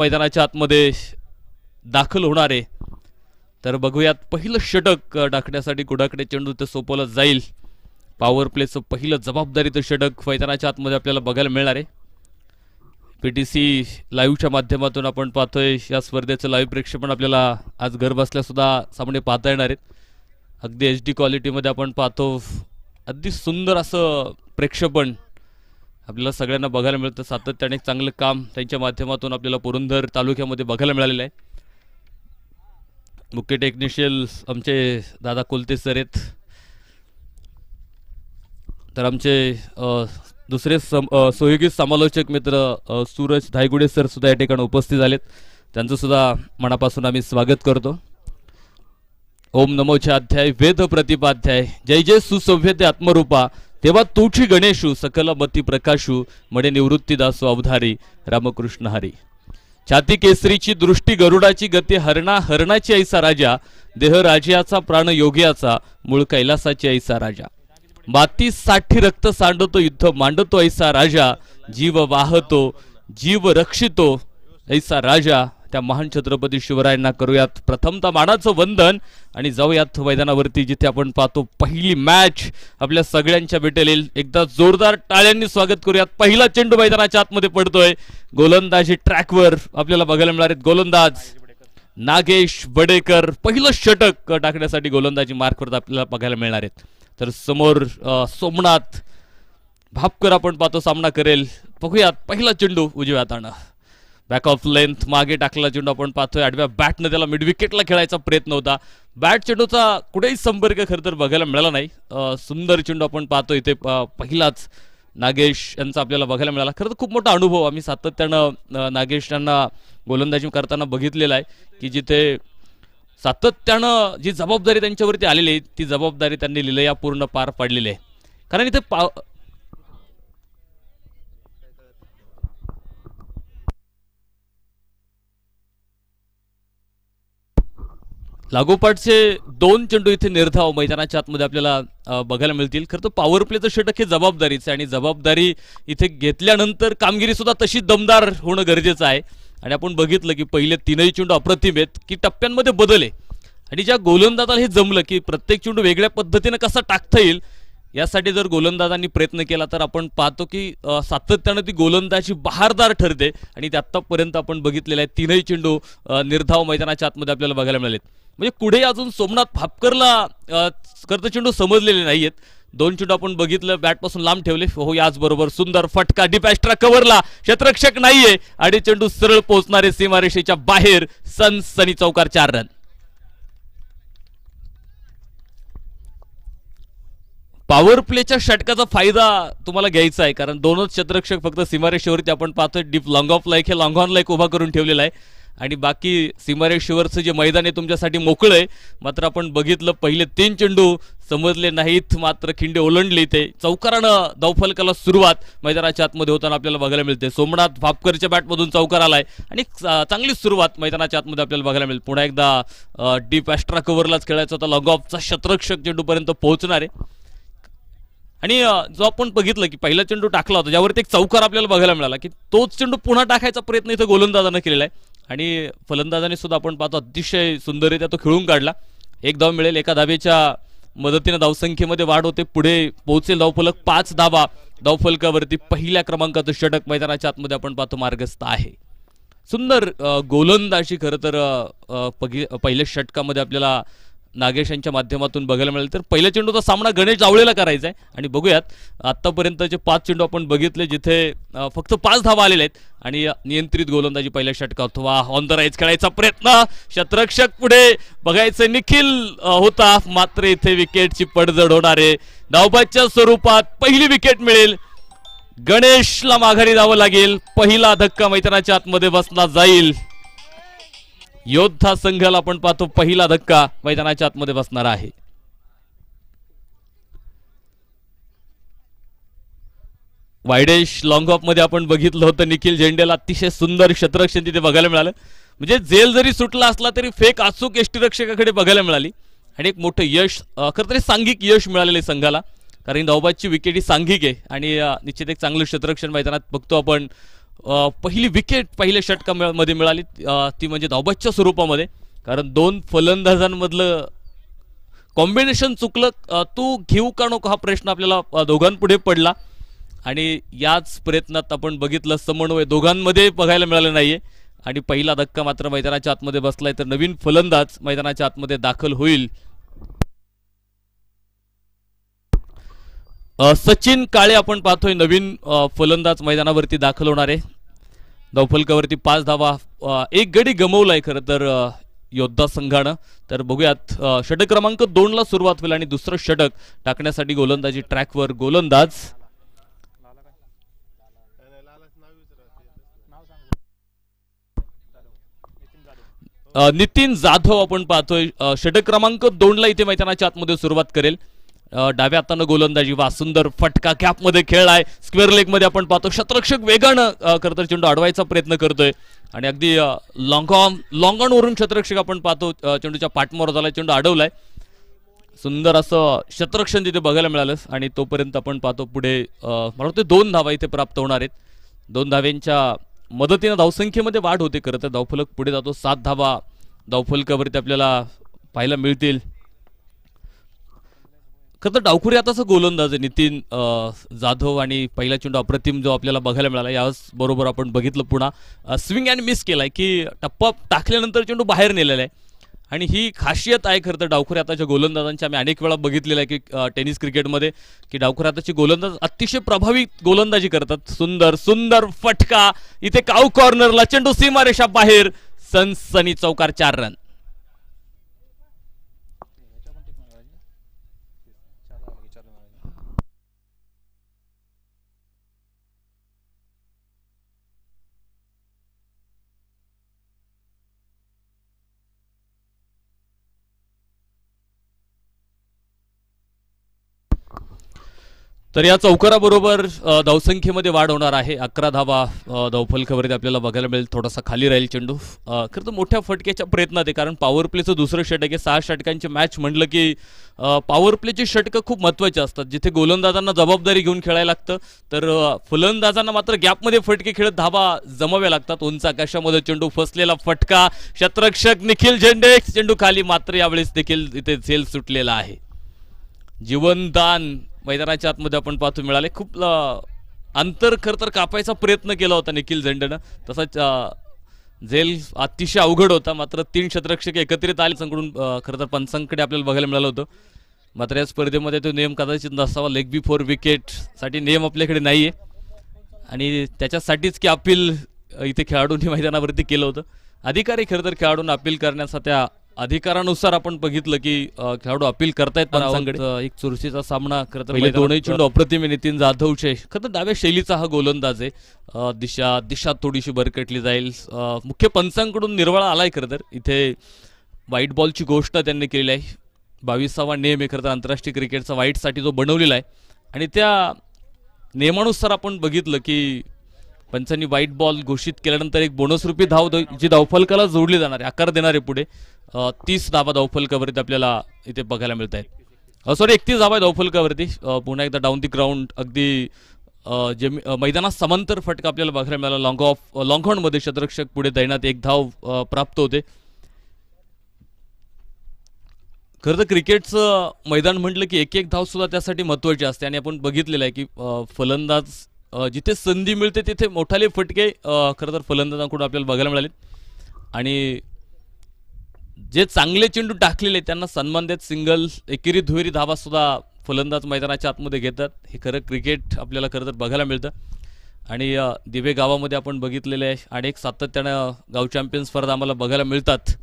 मैदानाच्या आतमध्ये दाखल होणार आहे. तर बघूयात पहिलं षटक टाकण्यासाठी कुडाकडे चेंडू ते सोपवलं जाईल. पॉवर प्लेचं पहिलं जबाबदारीचं षटक मैदानाच्या आतमध्ये आपल्याला बघायला मिळणार आहे. PTC लाईव्हच्या माध्यमातून आपण पाहतोय या स्पर्धेचं लाईव्ह प्रेक्षेपण आपल्याला आज घर बसल्या सुद्धा सामने पाहता येणार आहेत. अगदी HD क्वालिटीमध्ये आपण पाहतो. अगदी सुंदर असं प्रेक्षेपण आपल्याला सगळ्यांना बघायला मिळतं. सातत्याने चांगलं काम त्यांच्या माध्यमातून आपल्याला पुरंदर तालुक्यामध्ये बघायला मिळालेलं आहे. मुख्य टेक्निशियल आमचे दादा कोलते सर आहेत. तर आमचे दुसरे सहयोगी समालोचक मित्र सूरज धायगुडे सर सुद्धा या ठिकाणी उपस्थित झालेत. त्यांचं सुद्धा मनापासून आम्ही स्वागत करतो. ओम नमोचे अध्याय वेद प्रतिपाध्याय जय जय सुसौभ्यते आत्मरूपा तेव्हा तूची गणेशू सकल मती प्रकाशू मडे निवृत्तीदासो अवधारी रामकृष्ण हरी. छाती केसरीची दृष्टी गरुडाची गती हरणाची ऐसा राजा देह राजाचा प्राण योग्याचा मूळ कैलासाची ऐसा राजा. माती साठी रक्त सांडतो युद्ध मांडतो ऐसा राजा जीव वाहतो जीव रक्षितो ऐसा राजा. त्या महान छत्रपती शिवरायांना करूयात प्रथमतः मानाचं वंदन आणि जाऊयात मैदानावरती जिथे आपण पाहतो पहिली मॅच आपल्या सगळ्यांच्या भेटेल. एकदा जोरदार टाळ्यांनी स्वागत करूयात. पहिला चेंडू मैदानाच्या आतमध्ये पडतोय. गोलंदाजी ट्रॅकवर आपल्याला बघायला मिळणार आहेत. गोलंदाज नागेश बडेकर पहिलं षटक टाकण्यासाठी गोलंदाजी मार्कवर आपल्याला बघायला मिळणार आहेत. तर समोर सोमनाथ भापकर आपण पाहतो सामना करेल. बघूयात पहिला चेंडू उजव्या हातानं बॅक ऑफ लेंथ मागे टाकला चेंडू आपण पाहतोय. आडव्या बॅटनं त्याला मिड विकेटला खेळायचा प्रयत्न होता. बॅट चेंडूचा कुठेही संपर्क खरं तर बघायला मिळाला नाही. सुंदर चेंडू आपण पाहतो इथे पहिलाच नागेश यांचा आपल्याला बघायला मिळाला. खरं तर खूप मोठा अनुभव आम्ही सातत्यानं नागेश यांना गोलंदाजी करताना बघितलेला आहे की जिथे सातत्यानं जी जबाबदारी त्यांच्यावरती आलेली आहे ती जबाबदारी त्यांनी लीलयापूर्ण पार पाडलेली आहे. कारण इथे लागोपाठचे दोन चेंडू इथे निर्धाव मैदानाच्या आतमध्ये आपल्याला बघायला मिळतील. खरं तर पॉवर प्लेचं षटक हे जबाबदारीच आहे आणि जबाबदारी इथे घेतल्यानंतर कामगिरी सुद्धा तशी दमदार होणं गरजेचं आहे. आणि आपण बघितलं की पहिले तीनही चेंडू अप्रतिम आहेत की टप्प्यांमध्ये बदल आहे आणि ज्या गोलंदाजाला हे जमलं की प्रत्येक चेंडू वेगळ्या पद्धतीने कसा टाकता येईल यासाठी जर गोलंदाजांनी प्रयत्न केला तर आपण पाहतो की सातत्यानं ती गोलंदाजी बहारदार ठरते. आणि ते आत्तापर्यंत आपण बघितलेलं आहे तीनही चेंडू निर्धाव मैदानाच्या आतमध्ये आपल्याला बघायला मिळालेत. म्हणजे पुढे अजून सोमनाथ भापकरला करत चेंडू समजलेले नाहीयेत. दोन चेंडू आपण बघितलं बॅटपासून लांब ठेवले. हो याचबरोबर सुंदर फटका डीप एक्स्ट्रा कव्हरला क्षेत्ररक्षक नाहीये आणि चेंडू सरळ पोहोचणारे सीमारेषेच्या बाहेर. सनसनी चौकार 4 रन. पॉवर प्लेच्या षटकाचा फायदा तुम्हाला घ्यायचा आहे कारण दोनच क्षेत्ररक्षक फक्त सीमारेषेवरती आपण पाहतोय. डीप लॉंग ऑफ लाईक हे लॉंग ऑन लाईक उभा करून ठेवलेला आहे आणि बाकी सीमारेषेवरचं जे मैदान आहे तुमच्यासाठी मोकळं आहे. मात्र आपण बघितलं पहिले 3 चेंडू समजले नाहीत मात्र खिंडे ओलांडले. ते चौकारानं धावफलकाला सुरुवात मैदानाच्या आतमध्ये होताना आपल्याला बघायला मिळते. सोमनाथ भापकरच्या बॅटमधून चौकार आलाय आणि चांगली सुरुवात मैदानाच्या आतमध्ये आपल्याला बघायला मिळेल. पुन्हा एकदा डीप एक्स्ट्रा कव्हरलाच खेळायचा होता. लॉंग ऑफचा क्षेत्ररक्षक चेंडूपर्यंत पोहोचणार आहे. आणि जो आपण बघितलं की पहिला चेंडू टाकला होता ज्यावरती एक चौकार आपल्याला बघायला मिळाला की तोच चेंडू पुन्हा टाकायचा प्रयत्न इथं गोलंदाजानं केलेला आहे आणि फलंदाजाने सुद्धा आपण पाहतो अतिशय सुंदररित्या तो खेळून काढला. एक धाव मिळेल. एका धावेच्या मदतीने धावसंख्येमध्ये वाढ होते. पुढे पोहोचेल धावफलक 5 धावा. धावफलकावरती पहिल्या क्रमांकाचं षटक मैदानाच्या आतमध्ये आपण पाहतो मार्गस्थ आहे. सुंदर गोलंदाजी खरं तर पहिल्या षटकामध्ये आपल्याला नागेश यांच्या माध्यमातून बघायला मिळेल. तर पहिल्या चेंडूचा सामना गणेश जावळेला करायचा आहे आणि बघूयात आतापर्यंतचे 5 चेंडू आपण बघितले जिथे फक्त 5 धावा आलेल्या आहेत आणि नियंत्रित गोलंदाजी पहिल्या षटकात. वा ऑन द राईज खेळायचा प्रयत्न क्षेत्ररक्षक पुढे बघायचं निखिल होता मात्र इथे विकेटची पडझड होणार आहे. धावबादच्या स्वरूपात पहिली विकेट मिळेल. गणेशला माघारी जावं लागेल. पहिला धक्का मैदानाच्या आतमध्ये बसला जाईल. योद्धा संघाला आपण पाहतो पहिला धक्का मैदानाच्या आतमध्ये बसणार आहे. वायडेश लॉंग ऑफ मध्ये आपण बघितलं होतं निखिल झेंडेला अतिशय सुंदर क्षेत्ररक्षण तिथे बघायला मिळालं. म्हणजे जेल जरी सुटला असला तरी फेक अचूक यष्टीरक्षकाकडे बघायला मिळाली आणि एक मोठं यश खरं तरी सांघिक यश मिळालेलं संघाला कारण धावबादची विकेट ही सांघिक आहे आणि निश्चित एक चांगलं क्षेत्ररक्षण मैदानात बघतो आपण. पहिली विकेट पहिल्या षटकामध्ये मिळाली, ती म्हणजे धावबादच्या स्वरूपामध्ये. कारण दोन फलंदाजांमधलं कॉम्बिनेशन चुकलं, तू घेऊ का नको हा प्रश्न आपल्याला दोघांपुढे पडला. आणि याच प्रयत्नात आपण बघितलं समन्वय दोघांमध्ये बघायला मिळालं नाहीये. आणि पहिला धक्का मात्र मैदानाच्या आतमध्ये बसलाय, तर नवीन फलंदाज मैदानाच्या आतमध्ये दाखल होईल. सचिन काळे आपण पाहतोय नवीन फलंदाज मैदानावरती दाखल होणार आहे. धावफलकावरती 5 धावा, एक गडी गमवलाय खरं तर योद्धा संघानं. तर बघूयात, षटक क्रमांक 2 ला सुरुवात होईल आणि दुसरं षटक टाकण्यासाठी गोलंदाजी ट्रॅकवर गोलंदाज नितीन जाधव आपण पाहतोय. षटक क्रमांक 2 ला इथे मैदानाच्या आतमध्ये सुरुवात करेल. डाव्या हातानं गोलंदाजी, वा सुंदर फटका कॅप मध्ये खेळलाय. स्क्वेअर लेग मध्ये आपण पाहतो शतरक्षक वेगानं करतर चेंडू अडवायचा प्रयत्न करतोय आणि अगदी लॉंग ऑन वरून शतरक्षक आपण पाहतो चेंडूच्या पाठमावर झालाय, चेंडू अडवलाय. सुंदर असं शतरक्षण तिथे बघायला मिळालं. आणि तोपर्यंत आपण पाहतो पुढे मला वाटतं 2 धावा इथे प्राप्त होणार आहेत. 2 धाव्यांच्या मदतीनं धावसंख्येमध्ये वाढ होते. खरं तर धावफलक पुढे जातो, 7 धावा धावफलकावरती आपल्याला पाहायला मिळतील. खरं तर डावखुरी आताचा गोलंदाज आहे नितीन जाधव, आणि पहिला चेंडू अप्रतिम जो आपल्याला बघायला मिळाला. याच बरोबर आपण बघितलं पुन्हा स्विंग अँड मिस केलाय, की टप्पा टाकल्यानंतर चेंडू बाहेर नेलेला आहे. आणि ही खासियत आहे खरं तर डावखुरी आताच्या गोलंदाजांची. आम्ही अनेक वेळा बघितलेलं आहे की टेनिस क्रिकेटमध्ये की डावखुरी आताची गोलंदाज अतिशय प्रभावी गोलंदाजी करतात. सुंदर सुंदर फटका इथे काऊ कॉर्नरला, चेंडू सीमारेषा बाहेर, सनसनी चौकार, 4 रन. तर या चौकाराबरोबर धावसंख्येमध्ये वाढ होणार आहे. 11 धावा धावफलकावरती आपल्याला बघायला मिळेल. थोडासा खाली राहील चेंडू. खरं तर मोठ्या फटक्याच्या प्रयत्नात आहे, कारण पॉवर प्लेचं दुसरं षटक आहे. 6 षटकांची मॅच म्हटलं की पॉवर प्लेची षटकं खूप महत्त्वाची असतात, जिथे गोलंदाजांना जबाबदारी घेऊन खेळायला लागतं. तर फलंदाजांना मात्र गॅपमध्ये फटके खेळत धावा जमाव्या लागतात. उंच आकाशामध्ये चेंडू, फसलेला फटका, शतरक्षक निखिल झेंडे, चेंडू खाली. मात्र यावेळेस देखील इथे झेल सुटलेला आहे. जीवनदान मैदानाच्या आतमध्ये आपण पाहतो मिळाले. खूप अंतर खरं तर कापायचा प्रयत्न केला होता निखिल झेंडेनं. तसाच झेल अतिशय अवघड होता. मात्र 3 शतरक्षक एकत्रित आले संकडून खरं तर पंचांकडे आपल्याला बघायला मिळालं होतं. मात्र या स्पर्धेमध्ये तो नियम कदाचित नसावा. लेग बिफोर विकेट साठी नियम आपल्याकडे नाहीये, आणि त्याच्यासाठीच की अपील इथे खेळाडूंनी मैदानावरती केलं होतं. अधिकारी खरं तर खेळाडूंना अपील करण्याचा त्या अधिकारानुसार आपण बघितलं की खेळाडू अपील करतायत पंचांकडे. एक चुरशीचा सामना खरं तर पहिले दोनही चेंडू अप्रतिम नितीन जाधवचे. खरं तर डाव्या शैलीचा हा गोलंदाज आहे. दिशा थोडीशी बरकटली जाईल. मुख्य पंचांकडून निर्वाळा आलाय. खरं तर इथे व्हाईट बॉलची गोष्ट त्यांनी केलेली आहे. 22वा नियम आहे खरं तर आंतरराष्ट्रीय क्रिकेटचा व्हाईटसाठी जो बनवलेला आहे, आणि त्या नियमानुसार आपण बघितलं की पंचांनी व्हाईट बॉल घोषित केल्यानंतर एक बोनस रूपी धाव जी धावफलकाला जोडली जाणार आहे, आकार देणार आहे पुढे. 30 धावा धावफलकावरती आपल्याला इथे बघायला मिळत आहेत. सॉरी 31 धावा धावफलकावरती. पुन्हा एकदा डाऊन दी ग्राउंड, अगदी जे मैदानात समांतर फटका आपल्याला बघायला मिळाला. लॉंग ऑन मध्ये शतरक्षक पुढे दैनात 1 धाव प्राप्त होते. खरं तर क्रिकेटचं मैदान म्हटलं की एक धाव सुद्धा त्यासाठी महत्त्वाची असते, आणि आपण बघितलेलं आहे की फलंदाज जिथे संधी मिळते तिथे मोठाले फटके खरं तर फलंदाजांकडून आपल्याला बघायला मिळाले. आणि जे चांगले चेंडू टाकलेले त्यांना सन्मान देत सिंगल, एकेरी दुहेरी धावा सुद्धा फलंदाज मैदानाच्या आतमध्ये घेतात. हे खरं क्रिकेट आपल्याला खरं तर बघायला मिळतं. आणि दिवे गावामध्ये आपण बघितलेले आहे, अनेक सातत्यानं गाव चॅम्पियन स्पर्धा आम्हाला बघायला मिळतात.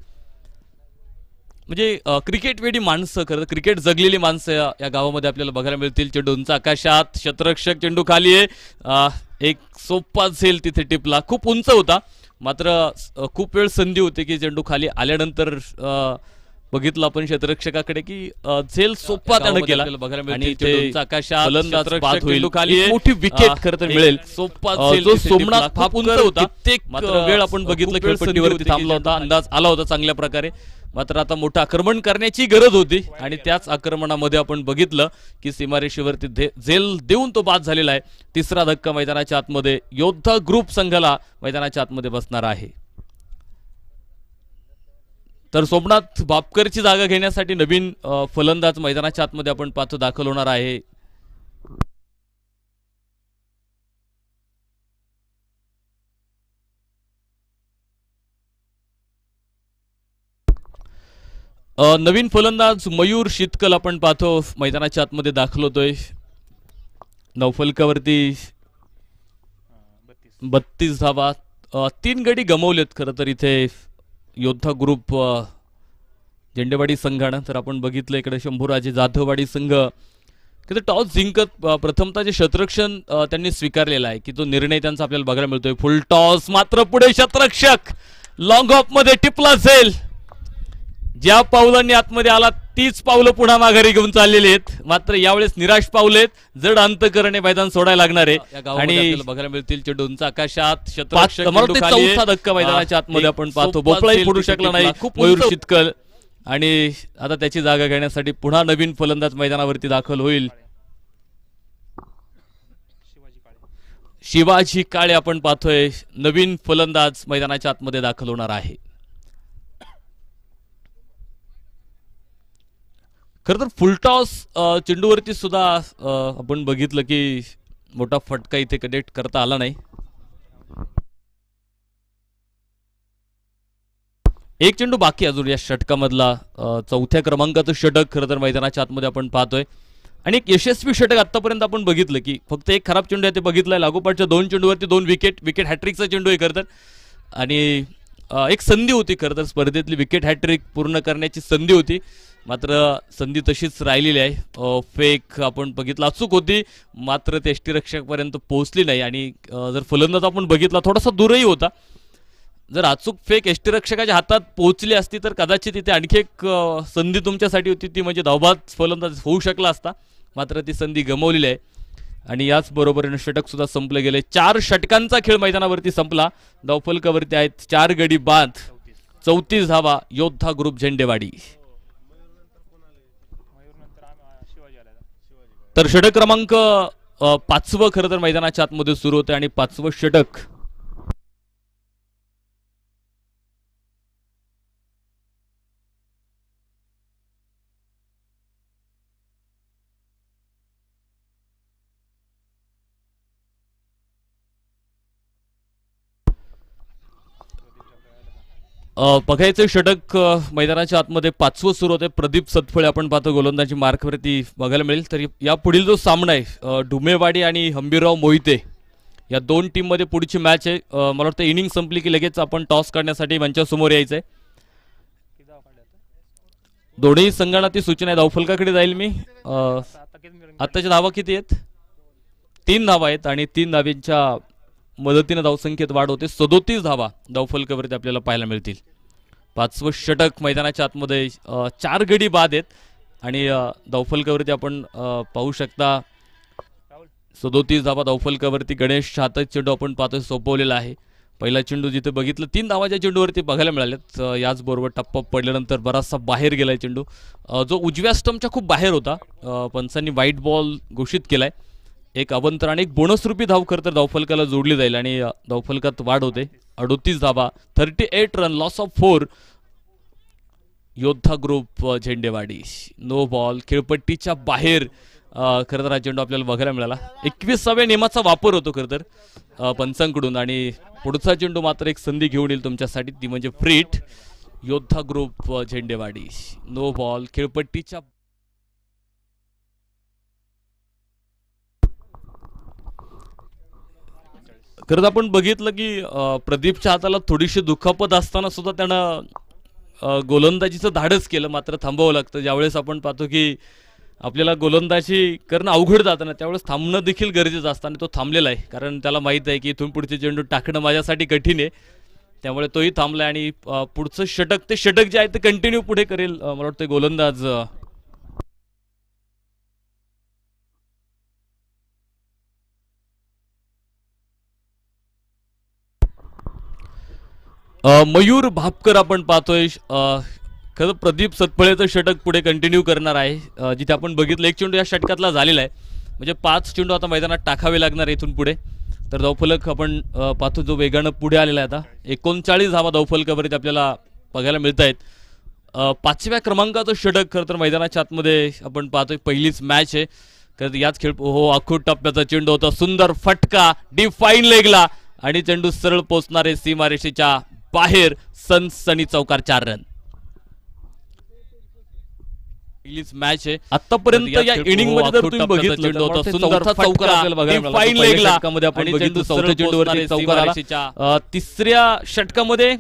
म्हणजे क्रिकेट वेडी माणसं, खरं तर क्रिकेट जगलेली माणसं या गावामध्ये आपल्याला बघायला मिळतील. चेंडू उंच आकाशात, शतरक्षक चेंडू खाली आहे. एक सोपा झेल तिथे टिपला, खूप उंच होता. मात्र खूप वेळ संधी होती की चेंडू खाली आल्यानंतर बघितलं आपण क्षेत्ररक्षकाकडे की झेल सोपा त्यानं केला आणि चेंडूचा आकाशात फलंदाज बाद होईल खाली मोठी विकेट खरं तर मिळेल. सोपा जो सोमनाथ फाप उंच होता मात्र वेळ आपण बघितलं खेळपट्टीवरती थांबला होता, अंदाज आला होता चांगल्या प्रकारे. मात्र आता मोठं आक्रमण करण्याची गरज होती आणि त्याच आक्रमणामध्ये आपण बघितलं की सीमारेषेवरती झेल देऊन तो बाद झालेला आहे. तिसरा धक्का मैदानाच्या आतमध्ये योद्धा ग्रुप संघाला मैदानाच्या आतमध्ये बसणार आहे. तर सोमनाथ बापकरची जागा घेण्यासाठी नवीन फलंदाज मैदानाच्या आतमध्ये आपण पाहतो दाखल होणार आहे. नवीन फलंदाज मयूर शितकल आपण पाहतो मैदानाच्या आतमध्ये दाखल होतोय. नौफलकावरती 32 धावा, 3 गडी गमावलेत खरं तर इथे योद्धा ग्रुप झेंडेवाडी संघानं. तर आपण बघितलं इकडे शंभूराजे जाधववाडी संघ की टॉस जिंकत प्रथमतः जे शतरक्षण त्यांनी स्वीकारलेला आहे की तो निर्णय त्यांचा आपल्याला बघायला मिळतोय. फुल टॉस मात्र पुढे शतरक्षक लॉंग ऑफ मध्ये टिपला असेल. ज्या पावलांनी आतमध्ये आला तीच पावलं पुन्हा माघारी घेऊन चाललेली आहेत. मात्र यावेळेस निराश पावलेत, जड अंतकरणे मैदान सोडायला लागणार आहे आणि बघायला मिळतील चेंडूंचा आकाशात शतरक्षक चौथा धक्का मैदानाच्या आतमध्ये आपण पाहतो. भोपळाही पडू शकला नाही मयूर शितकल आणि आता त्याची जागा घेण्यासाठी पुन्हा नवीन फलंदाज मैदानावरती दाखल होईल. शिवाजी काळे आपण पाहतोय नवीन फलंदाज मैदानाच्या आतमध्ये दाखल होणार आहे. खरं तर फुलटॉस चेंडूवरती सुद्धा आपण बघितलं की मोठा फटका इथे कनेक्ट करता आला नाही. एक चेंडू बाकी अजून या षटकामधला चौथ्या क्रमांकाचं षटक खरं तर मैदानाच्या आतमध्ये आपण पाहतोय आणि एक यशस्वी षटक आतापर्यंत आपण बघितलं की फक्त एक खराब चेंडू आहे ते बघितलंय. लागोपाठच्या 2 चेंडूवरती 2 विकेट हॅट्रिकचा चेंडू आहे खरं तर आणि एक संधी होती खरं तर स्पर्धेतली विकेट हॅट्रिक पूर्ण करण्याची संधी होती. मात्र संधी तशीच राहिलेली आहे. फेक आपण बघितला अचूक होती मात्र ते यष्टीरक्षकापर्यंत पोहोचली नाही आणि जर फलंदाज आपण बघितला थोडासा दूरही होता. जर अचूक फेक यष्टीरक्षकाच्या हातात पोहोचली असती तर कदाचित तिथे आणखी एक संधी तुमच्यासाठी होती, ती म्हणजे धावबाद फलंदाज होऊ शकला असता. मात्र ती संधी गमावलेली आहे आणि याच बरोबरीने षटक सुद्धा संपले गेले. 4 षटकांचा खेळ मैदानावरती संपला. धावफलकावरती आहेत 4 गडी बाद, 34 धावा योद्धा ग्रुप झेंडेवाडी. तर षटक क्रमांक 5वं खरं तर मैदानाच्या आतमध्ये सुरू होते आणि 5वं षटक बघायचं. षटक मैदानाच्या आतमध्ये 5वं सुरू होते. प्रदीप सतफळे आपण पाहतो गोलंदाजी मार्कवरती बघायला मिळेल. तर या पुढील जो सामना आहे ढुमेवाडी आणि हंबीरराव मोहिते या 2 टीममध्ये पुढची मॅच आहे. मला वाटतं इनिंग संपली की लगेच आपण टॉस काढण्यासाठी मंचासमोर यायचं आहे. दोन्ही संघांना ती सूचना आहे. धावफलकाकडे जाईल मी. आत्ताच्या धावा किती आहेत? 3 धावा आहेत आणि 3 धावांच्या मदतीने धावसंख्येत वाढ होते. 37 धावा धावफलकावरती आपल्याला पाहायला मिळतील. 5वं षटक मैदानाच्या आतमध्ये 4 गडी बाद आहेत आणि धावफलकावरती आपण पाहू शकता 37 धावा धावफलकावरती. गणेश हातात चेंडू आपण पाहतोय सोपवलेला आहे. पहिला चेंडू जिथे बघितलं 3 धावाच्या चेंडूवरती बघायला मिळालेत. याचबरोबर टप्पा पडल्यानंतर बराचसा बाहेर गेलाय चेंडू, जो उजव्या स्टंपच्या खूप बाहेर होता. पंचांनी व्हाईट बॉल घोषित केलाय. एक अवंतर आणि एक बोनस रूपी धाव खरं तर धावफलकाला जोडली जाईल आणि धावफलकात वाढ होते. 38 धावा, 38 रन, लॉस ऑफ 4 योद्धा ग्रुप झेंडेवाडी. नो बॉल, खेळपट्टीच्या बाहेर खरं तर हा चेंडू आपल्याला बघायला मिळाला. 21व्या नियमाचा वापर होतो खरं तर पंचांकडून आणि पुढचा चेंडू मात्र एक संधी घेऊन येईल तुमच्यासाठी, ती म्हणजे फ्रीट योद्धा ग्रुप झेंडेवाडी. नो बॉल, खेळपट्टीच्या खरंच आपण बघितलं की प्रदीपच्या हाताला थोडीशी दुखापत असताना सुद्धा त्यानं गोलंदाजीचं धाडस केलं. मात्र थांबावं लागतं. ज्यावेळेस आपण पाहतो की आपल्याला गोलंदाजी करणं अवघड जातं ना, त्यावेळेस थांबणं देखील गरजेचं असतं आणि तो थांबलेला आहे. कारण त्याला माहीत आहे की इथून पुढचे चेंडू टाकणं माझ्यासाठी कठीण आहे. त्यामुळे तोही थांबलाय आणि पुढचं षटक ते षटक जे आहे ते कंटिन्यू पुढे करेल मला वाटतं गोलंदाज मयूर भापकर आपण पाहतोय. खरं प्रदीप सतपळेचं षटक पुढे कंटिन्यू करणार आहे. जिथे आपण बघितलं एक चेंडू या षटकातला झालेला आहे, म्हणजे 5 चेंडू आता मैदानात टाकावे लागणार इथून पुढे. तर धावफलक आपण पाहतो जो वेगानं पुढे आलेला आहे. आता 39 धावा धावफलकावरती आपल्याला बघायला मिळत आहेत. 5व्या क्रमांकाचं षटक खरं तर मैदानाच्या आतमध्ये आपण पाहतोय. पहिलीच मॅच आहे खरं याच खेळ. हो, आखूड टप्प्याचा चेंडू होता, सुंदर फटका डिफाईन लेगला आणि चेंडू सरळ पोहोचणारे सीमारेषेच्या बाहेर. सनसनी चौकार 4 रन. पहिलीच मॅच आहे आतापर्यंत या इनिंग मध्ये जर तुम्ही बघितलं चेंडू होता, सुंदर चौकार आपल्याला बघायला मिळाला. फाईन लेगला षटकामध्ये आपण बघितलं चौथ्या चेंडूवरती चौकार आला. तिसऱ्या षटकामध्ये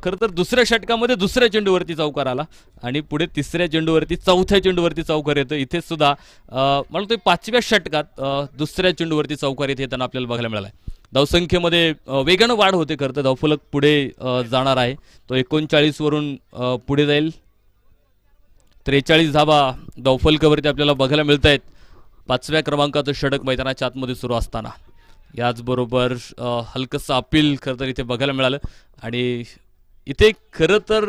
खरं तर दुसऱ्या षटकामध्ये दुसऱ्या चेंडूवरती चौकार आला आणि पुढे तिसऱ्या चेंडूवरती चौथ्या चेंडूवरती चौकार येतो. इथे सुद्धा मला वाटतं 5व्या षटकात दुसऱ्या चेंडूवरती चौकार येताना आपल्याला बघायला मिळाला. धावसंख्येमध्ये वेगानं वाढ होते. खरं तर धावफलक पुढे जाणार आहे. तो 39 वरून पुढे जाईल. 43 धावा धावफलकावरती आपल्याला बघायला मिळत आहेत. 5व्या क्रमांकाचं षटक मैदानाच्या आतमध्ये सुरू असताना याचबरोबर हलकंसं अपील खरं तर इथे बघायला मिळालं. आणि इथे खरं तर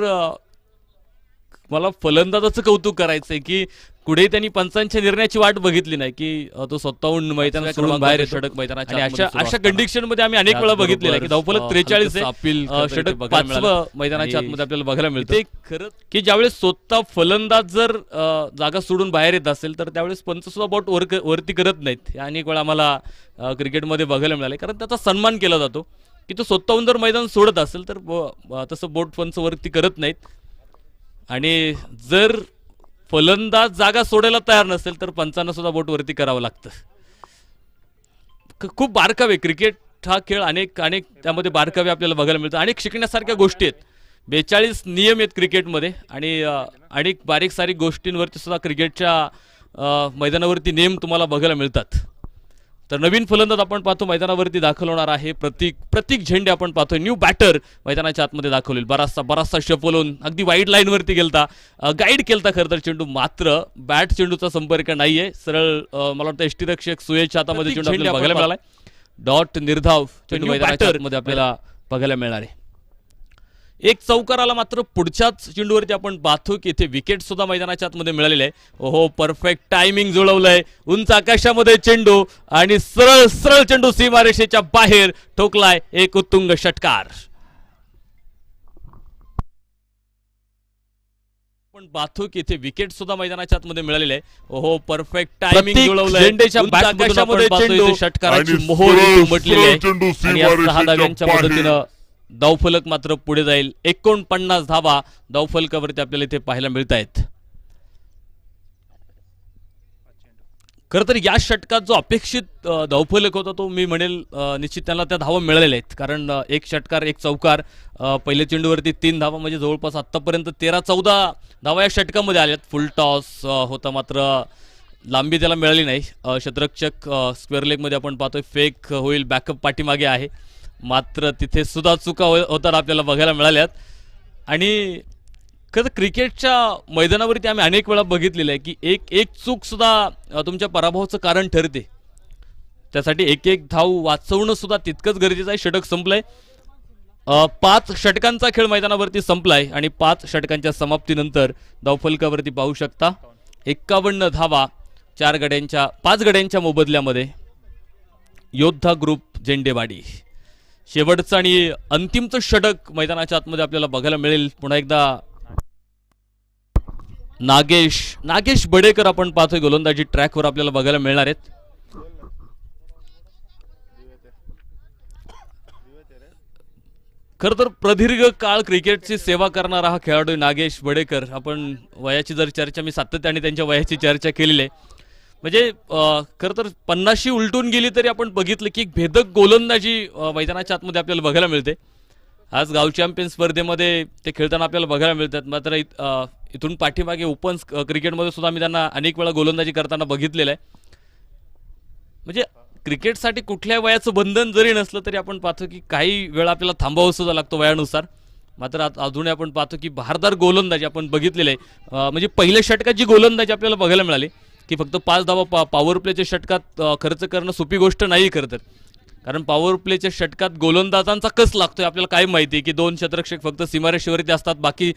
मला फलंदाजाचं कौतुक करायचंय की पुढे त्यांनी पंचांच्या निर्णयाची वाट बघितली नाही की तो स्वतःहून मैदान सोडून बाहेर षटक मैदानाच्या. अशा कंडिशन मध्ये आम्ही अनेक वेळा बघितलेलं आहे की धावफलक 43 अपील षटक 5वं मैदानाच्या आतमध्ये आपल्याला बघायला मिळतं. खरं की ज्यावेळेस स्वतः फलंदाज जर जागा सोडून बाहेर येत असेल तर त्यावेळेस पंच सुद्धा बोट वरती करत नाहीत. अनेक वेळा आम्हाला क्रिकेटमध्ये बघायला मिळाले, कारण त्याचा सन्मान केला जातो की तो स्वतःहून जर मैदान सोडत असेल तर तसं बोट पंच वरती करत नाहीत. आणि जर फलंदाज जागा सोडायला तयार नसेल तर पंचांना सुद्धा बोट वरती करावं लागतं. खूप बारकावे क्रिकेट हा खेळ अनेक त्यामध्ये बारकावे आपल्याला बघायला मिळतात. अनेक शिकण्यासारख्या गोष्टी आहेत. 42 नियम आहेत क्रिकेटमध्ये आणि अनेक बारीक सारीक गोष्टींवरती सुद्धा क्रिकेटच्या मैदानावरती नियम तुम्हाला बघायला मिळतात. तर नवीन फलंदाज आपण पाहतो मैदानावरती दाखल होणार आहे. प्रतीक झेंडे आपण पाहतोय. न्यू बॅटर मैदानाच्या आतमध्ये दाखवलेला. बराचसा शफलून अगदी वाईड लाईन वरती गेलता, गाईड केलता खरं तर चेंडू, मात्र बॅट चेंडूचा संपर्क नाहीये. सरळ मला वाटतं यष्टीरक्षक सुयेशच्या हातामध्ये चेंडू आपल्याला बघायला मिळालाय. डॉट निर्धाव चेंडू मैदानाच्या आतमध्ये आपल्याला बघायला मिळणार आहे. एक चौकार आला, मात्र पुढच्याच चेंडूवरती आपण पाहतो की इथे विकेट सुद्धा मैदानाच्या आतमध्ये मिळालेले आहे. ओहो, परफेक्ट टायमिंग जुळवलंय. उंच आकाशामध्ये चेंडू आणि सरळ चेंडू सीमारेषेच्या बाहेर ठोकलाय. एक उत्तुंग षटकार आपण पाहतो की इथे विकेट सुद्धा मैदानाच्या आतमध्ये मिळालेले आहे. ओहो, परफेक्ट टायमिंग जुळवलंय. झेंडेच्या आकाशामध्ये चेंडू, षटकाराची मोहोर उमटलेली आहे आणि या 6 धाव्यांच्या मदतीनं धावफलक मात्र पुढे जाईल. 49 धावा धावफलकावरती आपल्याला इथे पाहायला मिळत आहेत. खरं तर या षटकात जो अपेक्षित धावफलक होता तो मी म्हणेल निश्चित त्यांना त्या धावा मिळालेल्या आहेत. कारण एक षटकार एक चौकार, पहिल्या चेंडूवरती 3 धावा, म्हणजे जवळपास आतापर्यंत 13-14 धावा या षटकामध्ये आल्यात. फुल टॉस होता मात्र लांबी त्याला मिळाली नाही. क्षेत्ररक्षक स्क्वेअर लेगमध्ये आपण पाहतोय फेक होईल, बॅकअप पाठीमागे आहे, मात्र तिथे सुद्धा चुका होताना आपल्याला बघायला मिळाल्यात. आणि खरं क्रिकेटच्या मैदानावरती आम्ही अनेक वेळा बघितलेलं आहे की एक चूक सुद्धा तुमच्या पराभवाचं कारण ठरते. त्यासाठी एक धाव वाचवणं सुद्धा तितकंच गरजेचं आहे. षटक संपलंय. 5 षटकांचा खेळ मैदानावरती संपलाय आणि 5 षटकांच्या समाप्तीनंतर धावफलकावरती पाहू शकता 51 धावा 5 गड्यांच्या मोबदल्यामध्ये योद्धा ग्रुप झेंडेवाडी. शेवटचं आणि अंतिमचं षटक मैदानाच्या आतमध्ये आपल्याला बघायला मिळेल. पुन्हा एकदा नागेश बडेकर आपण पाहतोय गोलंदाजी ट्रॅकवर आपल्याला बघायला मिळणार आहेत. खरं तर प्रदीर्घ काळ क्रिकेटची सेवा करणारा हा खेळाडू नागेश बडेकर. आपण वयाची जर चर्चा, मी सातत्याने त्यांच्या वयाची चर्चा केलेली आहे. म्हणजे खरं तर 50शी उलटून गेली तरी आपण बघितलं की एक भेदक गोलंदाजी मैदानाच्या आतमध्ये आपल्याला बघायला मिळते. आज गाव चॅम्पियन स्पर्धेमध्ये ते खेळताना आपल्याला बघायला मिळतात. मात्र इथून पाठीमागे ओपन क्रिकेटमध्ये सुद्धा मी त्यांना अनेक वेळा गोलंदाजी करताना बघितलेलं आहे. म्हणजे क्रिकेटसाठी कुठल्या वयाचं बंधन जरी नसलं तरी आपण पाहतो की काही वेळा आपल्याला थांबावं सुद्धा लागतो वयानुसार. मात्र अजूनही आपण पाहतो की बहारदार गोलंदाजी आपण बघितलेले आहे. म्हणजे पहिल्या षटकात जी गोलंदाजी आपल्याला बघायला मिळाली की फक्त 5 धावा पॉवर प्लेच्या षटकात खर्च करणं सोपी गोष्ट नाही खरं तर. कारण पॉवर प्लेच्या षटकात गोलंदाजांचा कस लागतोय आपल्याला काय माहिती आहे की 2 क्षेत्ररक्षक फक्त सीमारेषेवरती असतात, बाकी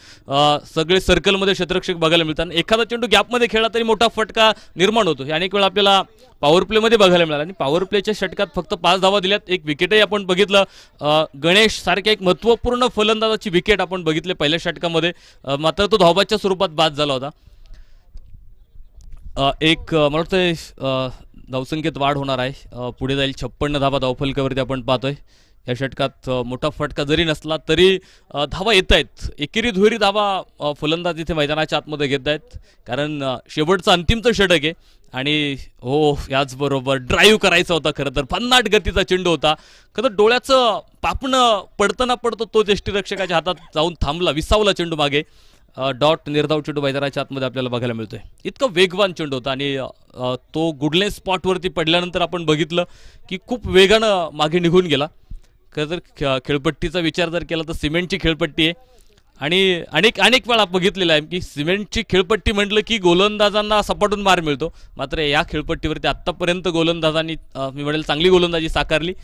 सगळे सर्कलमध्ये क्षेत्ररक्षक बघायला मिळतात. एखादा चेंडू गॅपमध्ये खेळला तरी मोठा फटका निर्माण होतो. अनेक वेळा आपल्याला पॉवर प्लेमध्ये बघायला मिळाला आणि पॉवर प्लेच्या षटकात फक्त 5 धावा दिल्यात. एक विकेटही आपण बघितलं, गणेश सारख्या एक महत्त्वपूर्ण फलंदाजाची विकेट आपण बघितले पहिल्या षटकामध्ये, मात्र तो धावबादच्या स्वरूपात बाद झाला होता. मला वाटतं धावसंख्येत वाढ होणार आहे, पुढे जाईल 56 धावा धावफलकावरती आपण पाहतोय. या षटकात मोठा फटका जरी नसला तरी धावा येत आहेत. एकेरी दुहेरी धावा फलंदाज इथे मैदानाच्या आतमध्ये घेत आहेत, कारण शेवटचं अंतिमचं षटक आहे. आणि याचबरोबर ड्राईव्ह करायचा होता खरं तर, भन्नाट गतीचा चेंडू होता. खरं तर डोळ्याचं पापणं पडताना पडतो तो यष्टीरक्षकाच्या हातात जाऊन थांबला, विसावला चेंडू मागे. डॉट निर्धाव चेंडू मैदानाच्या आतमध्ये आपल्याला बघायला मिळतोय. इतका वेगवान चेंडू होता आणि तो गुडलेस स्पॉटवरती पडल्यानंतर आपण बघितलं की खूप वेगानं मागे निघून गेला. खरं तर खेळपट्टीचा विचार जर केला तर सिमेंटची खेळपट्टी आहे आणि अनेक वेळा बघितलेलं आहे की सिमेंटची खेळपट्टी म्हटलं की गोलंदाजांना सपाटून मार मिळतो. मात्र या खेळपट्टीवरती आत्तापर्यंत गोलंदाजांनी मी म्हणेल चांगली गोलंदाजी साकारली.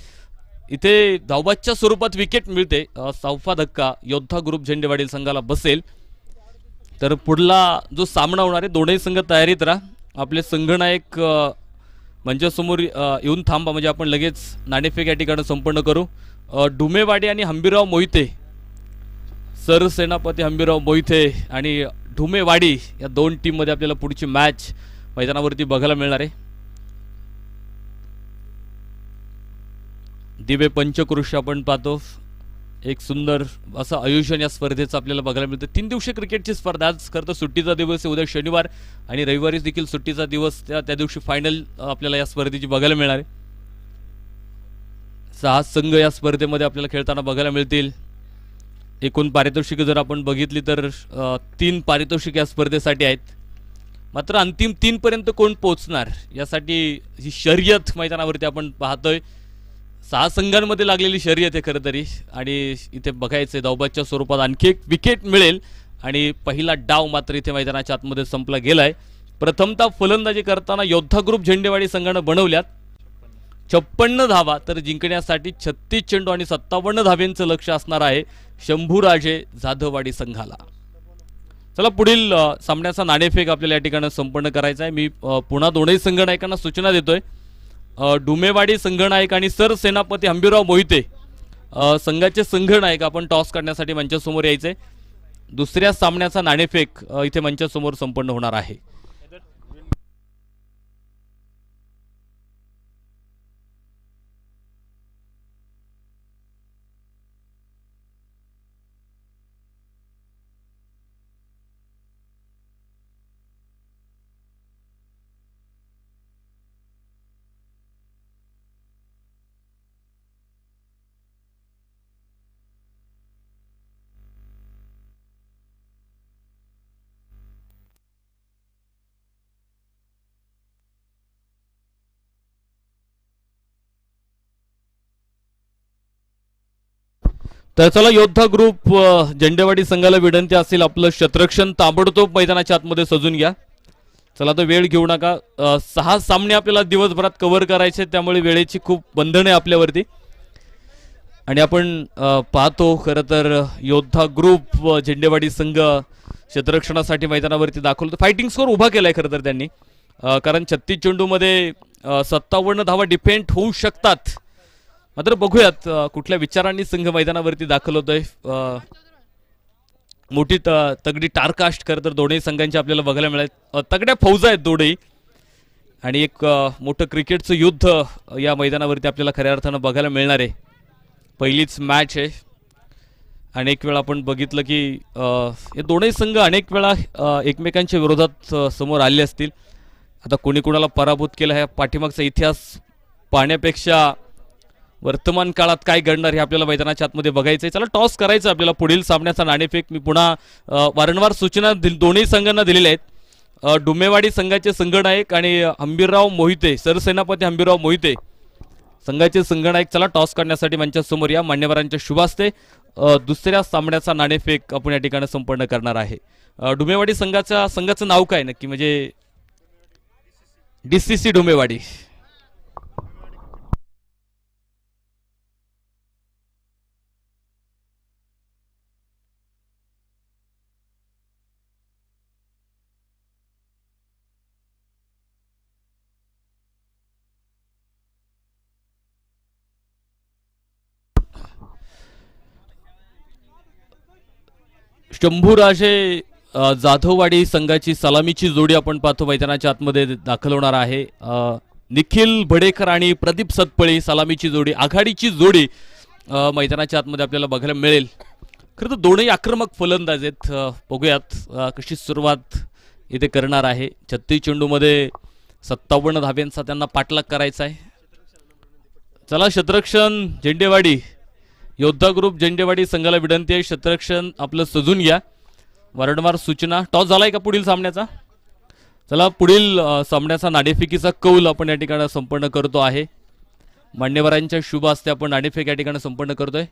इथे धावबादच्या स्वरूपात विकेट मिळते. 6वा धक्का योद्धा ग्रुप झेंडेवाडी संघाला बसेल. तर पुढला जो सामना होणार आहे, दोन्ही संघ तयारीत राहा. आपले संघनायक मंचासमोर येऊन थांबा, म्हणजे आपण लगेच नाणेफेक या ठिकाणी संपन्न करू. ढुमेवाडी आणि हंबीरराव मोहिते, सरसेनापती हंबीरराव मोहिते आणि ढुमेवाडी या 2 टीममध्ये आपल्याला पुढची मॅच मैदानावरती बघायला मिळणार आहे. दिवे पंचकृष्य आपण पाहतो, एक सुंदर असं आयोजन या स्पर्धेचं आपल्याला बघायला मिळतं. 3 दिवसीय क्रिकेटची स्पर्धा, आज खरं तर सुट्टीचा दिवस आहे, उद्या शनिवार आणि रविवारी देखील सुट्टीचा दिवस. त्या दिवशी फायनल आपल्याला या स्पर्धेची बघायला मिळणार आहे. 6 संघ या स्पर्धेमध्ये आपल्याला खेळताना बघायला मिळतील. एकूण पारितोषिकं जर आपण बघितली तर 3 पारितोषिक या स्पर्धेसाठी आहेत. मात्र अंतिम 3 पर्यंत कोण पोहोचणार यासाठी ही शर्यत मैदानावरती आपण पाहतोय. 6 संघांमध्ये लागलेली शर्यत आहे खरं तरी, आणि इथे बघायचं धावबादच्या स्वरूपात आणखी एक विकेट मिळेल आणि पहिला डाव मात्र इथे मैदानाच्या आतमध्ये संपला गेलाय. प्रथमतः फलंदाजी करताना योद्धा ग्रुप झेंडेवाडी संघानं बनवल्यात 56 धावा, तर जिंकण्यासाठी 36 चेंडू आणि 57 धाव्यांचं लक्ष असणार आहे शंभूराजे जाधववाडी संघाला. चला पुढील सामन्याचा नाणेफेक आपल्याला या ठिकाणी संपन्न करायचा आहे. मी पुन्हा दोन्ही संघनायकांना सूचना देतोय. डुमेवाडी संघनायक आणि सरसेनापती हंबीरराव मोहिते संघाचे संघनायक आपण टॉस करण्यासाठी मंचासमोर यायचे. दुसऱ्या सामन्याचा नाणेफेक इथे मंचासमोर संपन्न होणार आहे. तर चला, योद्धा ग्रुप झेंडेवाडी संघाला विनंती असेल आपलं शतरक्षण ताबडतोब मैदानाच्या आतमध्ये सजून घ्या. चला, तर वेळ घेऊ नका. 6 सामने आपल्याला दिवसभरात कव्हर करायचे, त्यामुळे वेळेची खूप बंधने आपल्यावरती. आणि आपण पाहतो खरं तर योद्धा ग्रुप झेंडेवाडी संघ शतरक्षणासाठी मैदानावरती दाखवलं. फायटिंग स्कोर उभा केलाय खरं तर त्यांनी, कारण 36 चेंडूमध्ये 57 धावा डिफेंड होऊ शकतात. मात्र बघूयात कुठल्या विचारांनी संघ मैदानावरती दाखल होतोय. मोठी तगडी टारकास्ट खरं तर दोन्ही संघांची आपल्याला बघायला मिळाले. तगड्या फौजा आहेत दोन्ही, आणि एक मोठं क्रिकेटचं युद्ध या मैदानावरती आपल्याला खऱ्या अर्थानं बघायला मिळणार आहे. पहिलीच मॅच आहे. अनेक वेळा आपण बघितलं की हे दोन्ही संघ अनेक वेळा एकमेकांच्या विरोधात समोर आले असतील. आता कोणी कोणाला पराभूत केला ह्या पाठीमागचा इतिहास पाहण्यापेक्षा वर्तमान काळात काय घडणार हे आपल्याला मैदानाच्या आतमध्ये बघायचं आहे. चला, टॉस करायचं आपल्याला. पुढील सामन्याचा नाणेफेक मी पुन्हा वारंवार सूचना दोन्ही संघांना दिलेल्या आहेत. डुमेवाडी संघाचे संघनायक आणि हंबीरराव मोहिते, सरसेनापती हंबीरराव मोहिते संघाचे संघनायक चला टॉस काढण्यासाठी मंचासमोर या. मान्यवरांच्या शुभास्ते दुसऱ्या सामन्याचा नाणेफेक आपण या ठिकाणी संपन्न करणार आहे. डुमेवाडी संघाचं नाव काय नक्की, म्हणजे DCC डुमेवाडी. शंभूराजे जाधववाडी संघाची सलामीची जोडी आपण पाहतो मैदानाच्या आतमध्ये दाखल होणार आहे. निखिल भडेकर आणि प्रदीप सतपळी सलामीची जोडी, आघाडीची जोडी मैदानाच्या आतमध्ये आपल्याला बघायला मिळेल. खरं तर दोनही आक्रमक फलंदाज आहेत. बघूयात कशी सुरुवात इथे करणार आहे. 36 चेंडूमध्ये 57 धाब्यांचा त्यांना पाठलाग करायचा आहे. चला शतरक्षण झेंडेवाडी योद्धा ग्रुप झेंडेवाडी संघाला विनंती आहे, शतरक्षण आपलं सजून घ्या. वारंवार सूचना. टॉस झालाय का पुढील सामन्याचा? चला पुढील सामन्याचा नाणेफेकीचा कौल आपण या ठिकाणी संपन्न करतो आहे. मान्यवरांच्या शुभ हस्ते आपण नाणेफेक या ठिकाणी संपन्न करतोय.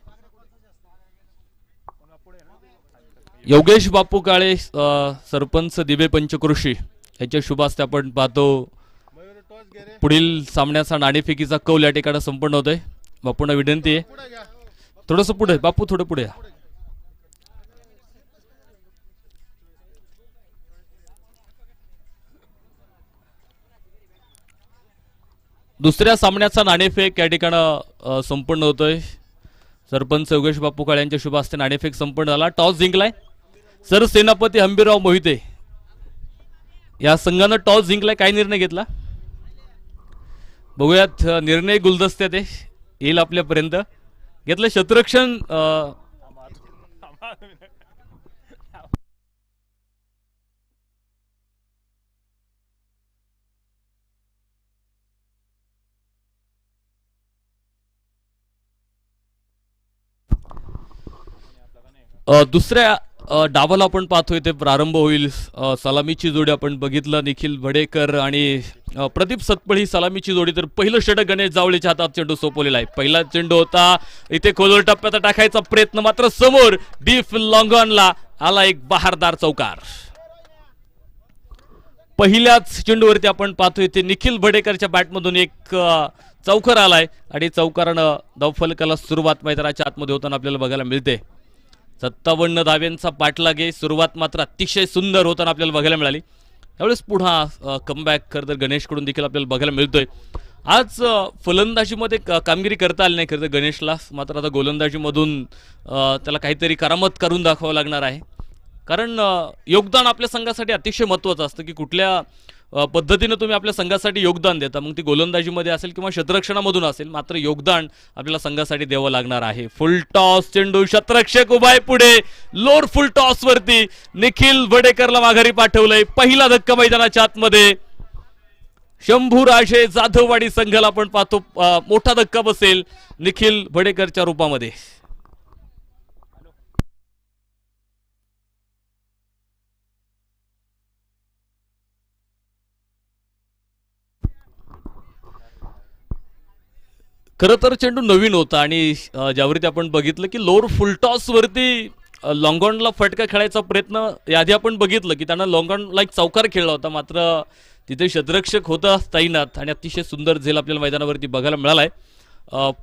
योगेश बापू काळे सरपंच दिवे पंचकृषी यांच्या शुभ हस्ते आपण पाहतो पुढील सामन्याचा नाणेफेकीचा कौल या ठिकाणी संपन्न होतोय. बापूंना विनंती आहे थोडंसं पुढे, बापू थोडं पुढे. दुसऱ्या सामन्याचा नाणेफेक या ठिकाणी संपन्न होतोय. सरपंच योगेश बापू काळे यांच्या शुभ हस्ते नाणेफेक संपन्न झाला. टॉस जिंकलाय सरसेनापती हंबीरराव मोहिते या संघानं. टॉस जिंकलाय. काय निर्णय घेतला बघूयात. निर्णय गुलदस्त्यात येईल आपल्यापर्यंत. घेतलं शतरक्षण दुसऱ्या डावाला आपण पाहतोय ते प्रारंभ होईल. सलामीची जोडी आपण बघितलं, निखिल भडेकर आणि प्रदीप सतपळी सलामीची जोडी. तर पहिलं षटक गणेश जावळेच्या हातात चेंडू सोपवलेला आहे. पहिला चेंडू होता इथे खोलवर टप्प्यात टाकायचा प्रयत्न, मात्र समोर डीप लॉंगॉनला आला एक बहारदार चौकार. पहिल्याच चेंडूवरती आपण पाहतोय ते निखिल भडेकरच्या बॅटमधून एक चौकार आलाय आणि चौकारानं धावफलकाला सुरुवात मैदानाच्या आतमध्ये होताना आपल्याला बघायला मिळते. 57 धाव्यांचा पाठलाग आहे. सुरुवात मात्र अतिशय सुंदर होताना आपल्याला बघायला मिळाली. त्यावेळेस पुन्हा कमबॅक खरं तर गणेशकडून देखील आपल्याला बघायला मिळतोय. आज फलंदाजीमध्ये कामगिरी करता आली नाही खरं तर गणेशला, मात्र आता गोलंदाजीमधून त्याला काहीतरी करामत करून दाखवावं लागणार आहे. कारण योगदान आपल्या संघासाठी अतिशय महत्त्वाचं असतं की कुठल्या पद्धतीने तुम्ही आपल्या संघासाठी योगदान देता, मग ती गोलंदाजीमध्ये असेल किंवा क्षेत्ररक्षणामधून असेल, मात्र योगदान आपल्याला संघासाठी द्यावं लागणार आहे. फुल टॉस चेंडू, क्षेत्ररक्षक उभा आहे पुढे, लोअर फुल टॉस वरती निखिल भडेकरला माघारी पाठवलंय. पहिला धक्का मैदानाच्या आतमध्ये शंभूराजे जाधववाडी संघाला आपण पाहतो मोठा धक्का बसेल निखिल भडेकरच्या रूपामध्ये. खरं तर चेंडू नवीन होता आणि ज्यावरती आपण बघितलं की लोअर फुलटॉस वरती लॉंगॉनला फटका खेळायचा प्रयत्न याआधी आपण बघितलं की त्यांना लॉंगॉनला एक चौकार खेळला होता, मात्र तिथे क्षेत्ररक्षक होता तैनात आणि अतिशय सुंदर झेल आपल्याला मैदानावरती बघायला मिळालाय.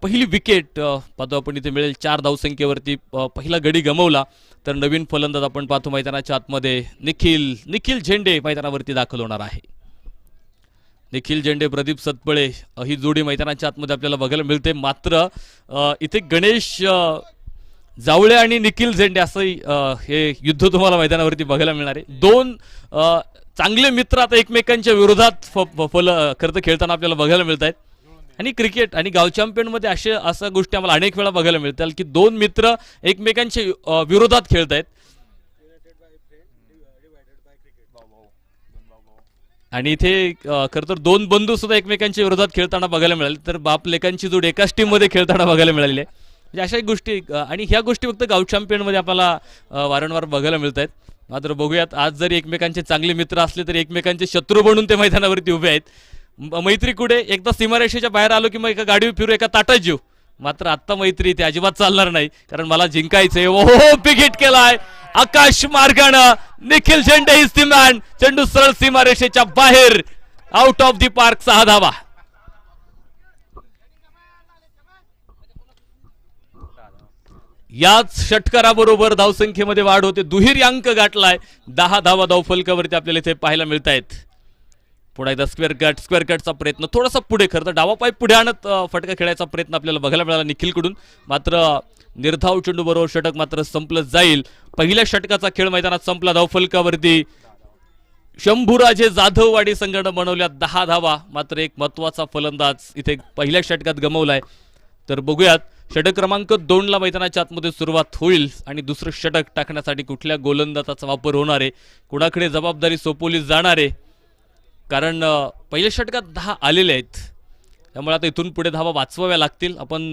पहिली विकेट पाहतो आपण इथे मिळेल 4 धावसंख्येवरती. पहिला गडी गमवला तर नवीन फलंदाज आपण पाहतो मैदानाच्या आतमध्ये निखिल झेंडे मैदानावरती दाखल होणार आहे. निखिल झेंडे प्रदीप सतपळे ही जोडी मैदानाच्या आतमध्ये आपल्याला बघायला मिळते. मात्र इथे गणेश जावळे आणि निखिल झेंडे असं हे युद्ध तुम्हाला मैदानावरती बघायला मिळणार आहे. दोन चांगले मित्र आता एकमेकांच्या विरोधात खरं तर खेळताना आपल्याला बघायला मिळत आहेत. आणि क्रिकेट आणि गाव चॅम्पियनमध्ये अशा गोष्टी आम्हाला अनेक वेळा बघायला मिळतात की दोन मित्र एकमेकांच्या विरोधात खेळत आहेत आणि इथे खरं तर दोन बंधू सुद्धा एकमेकांच्या विरोधात खेळताना बघायला मिळाले. तर बाप लेकांची जोड एकाच टीम मध्ये खेळताना बघायला मिळालेली आहे. म्हणजे अशा गोष्टी आणि ह्या गोष्टी फक्त गाव चॅम्पियन मध्ये आपल्याला वारंवार बघायला मिळत आहेत. मात्र बघूयात आज जरी एकमेकांचे चांगले मित्र असले तरी एकमेकांचे शत्रू बनून ते मैदानावरती उभे आहेत. मैत्री कुठे, एकदा सीमारेषेच्या बाहेर आलो की मग एका गाडीवर फिरू, एका ताटात जीव. मात्र आता मैत्री ते अजिबात चालणार नाही, कारण मला जिंकायचंय. ओहो, बिग हिट केलाय आकाश मार्गानं. निखिल झेंडे इज द मॅन. चेंडू सरळ सीमारेषेच्या बाहेर, आउट ऑफ द पार्क. 6 धावा. याच षटकाराबरोबर धावसंख्येमध्ये वाढ होते. दुहेरी अंक गाठलाय. 10 धावा धावफलकावरती आपल्याला इथे पाहायला मिळत आहेत. पुन्हा एकदा स्क्वेअर कटचा प्रयत्न, थोडासा पुढे, खरं तर डावा पाय पुढे आणत फटका खेळायचा प्रयत्न आपल्याला बघायला मिळाला निखिलकडून. मात्र निर्धाव चेंडू बरोबर षटक मात्र संपलं जाईल. पहिल्या षटकाचा खेळ मैदानात संपला. धावफलकावरती शंभूराजे जाधववाडी संघानं बनवल्या 10 धावा. मात्र एक महत्वाचा फलंदाज इथे पहिल्या षटकात गमावलाय. तर बघूयात षटक क्रमांक 2 ला मैदानाच्या आतमध्ये सुरुवात होईल आणि दुसरं षटक टाकण्यासाठी कुठल्या गोलंदाजाचा वापर होणार आहे, कुणाकडे जबाबदारी सोपवली जाणार आहे. कारण पहिल्या षटकात 10 आलेले आहेत, त्यामुळे आता इथून पुढे धावा वाचवाव्या लागतील. आपण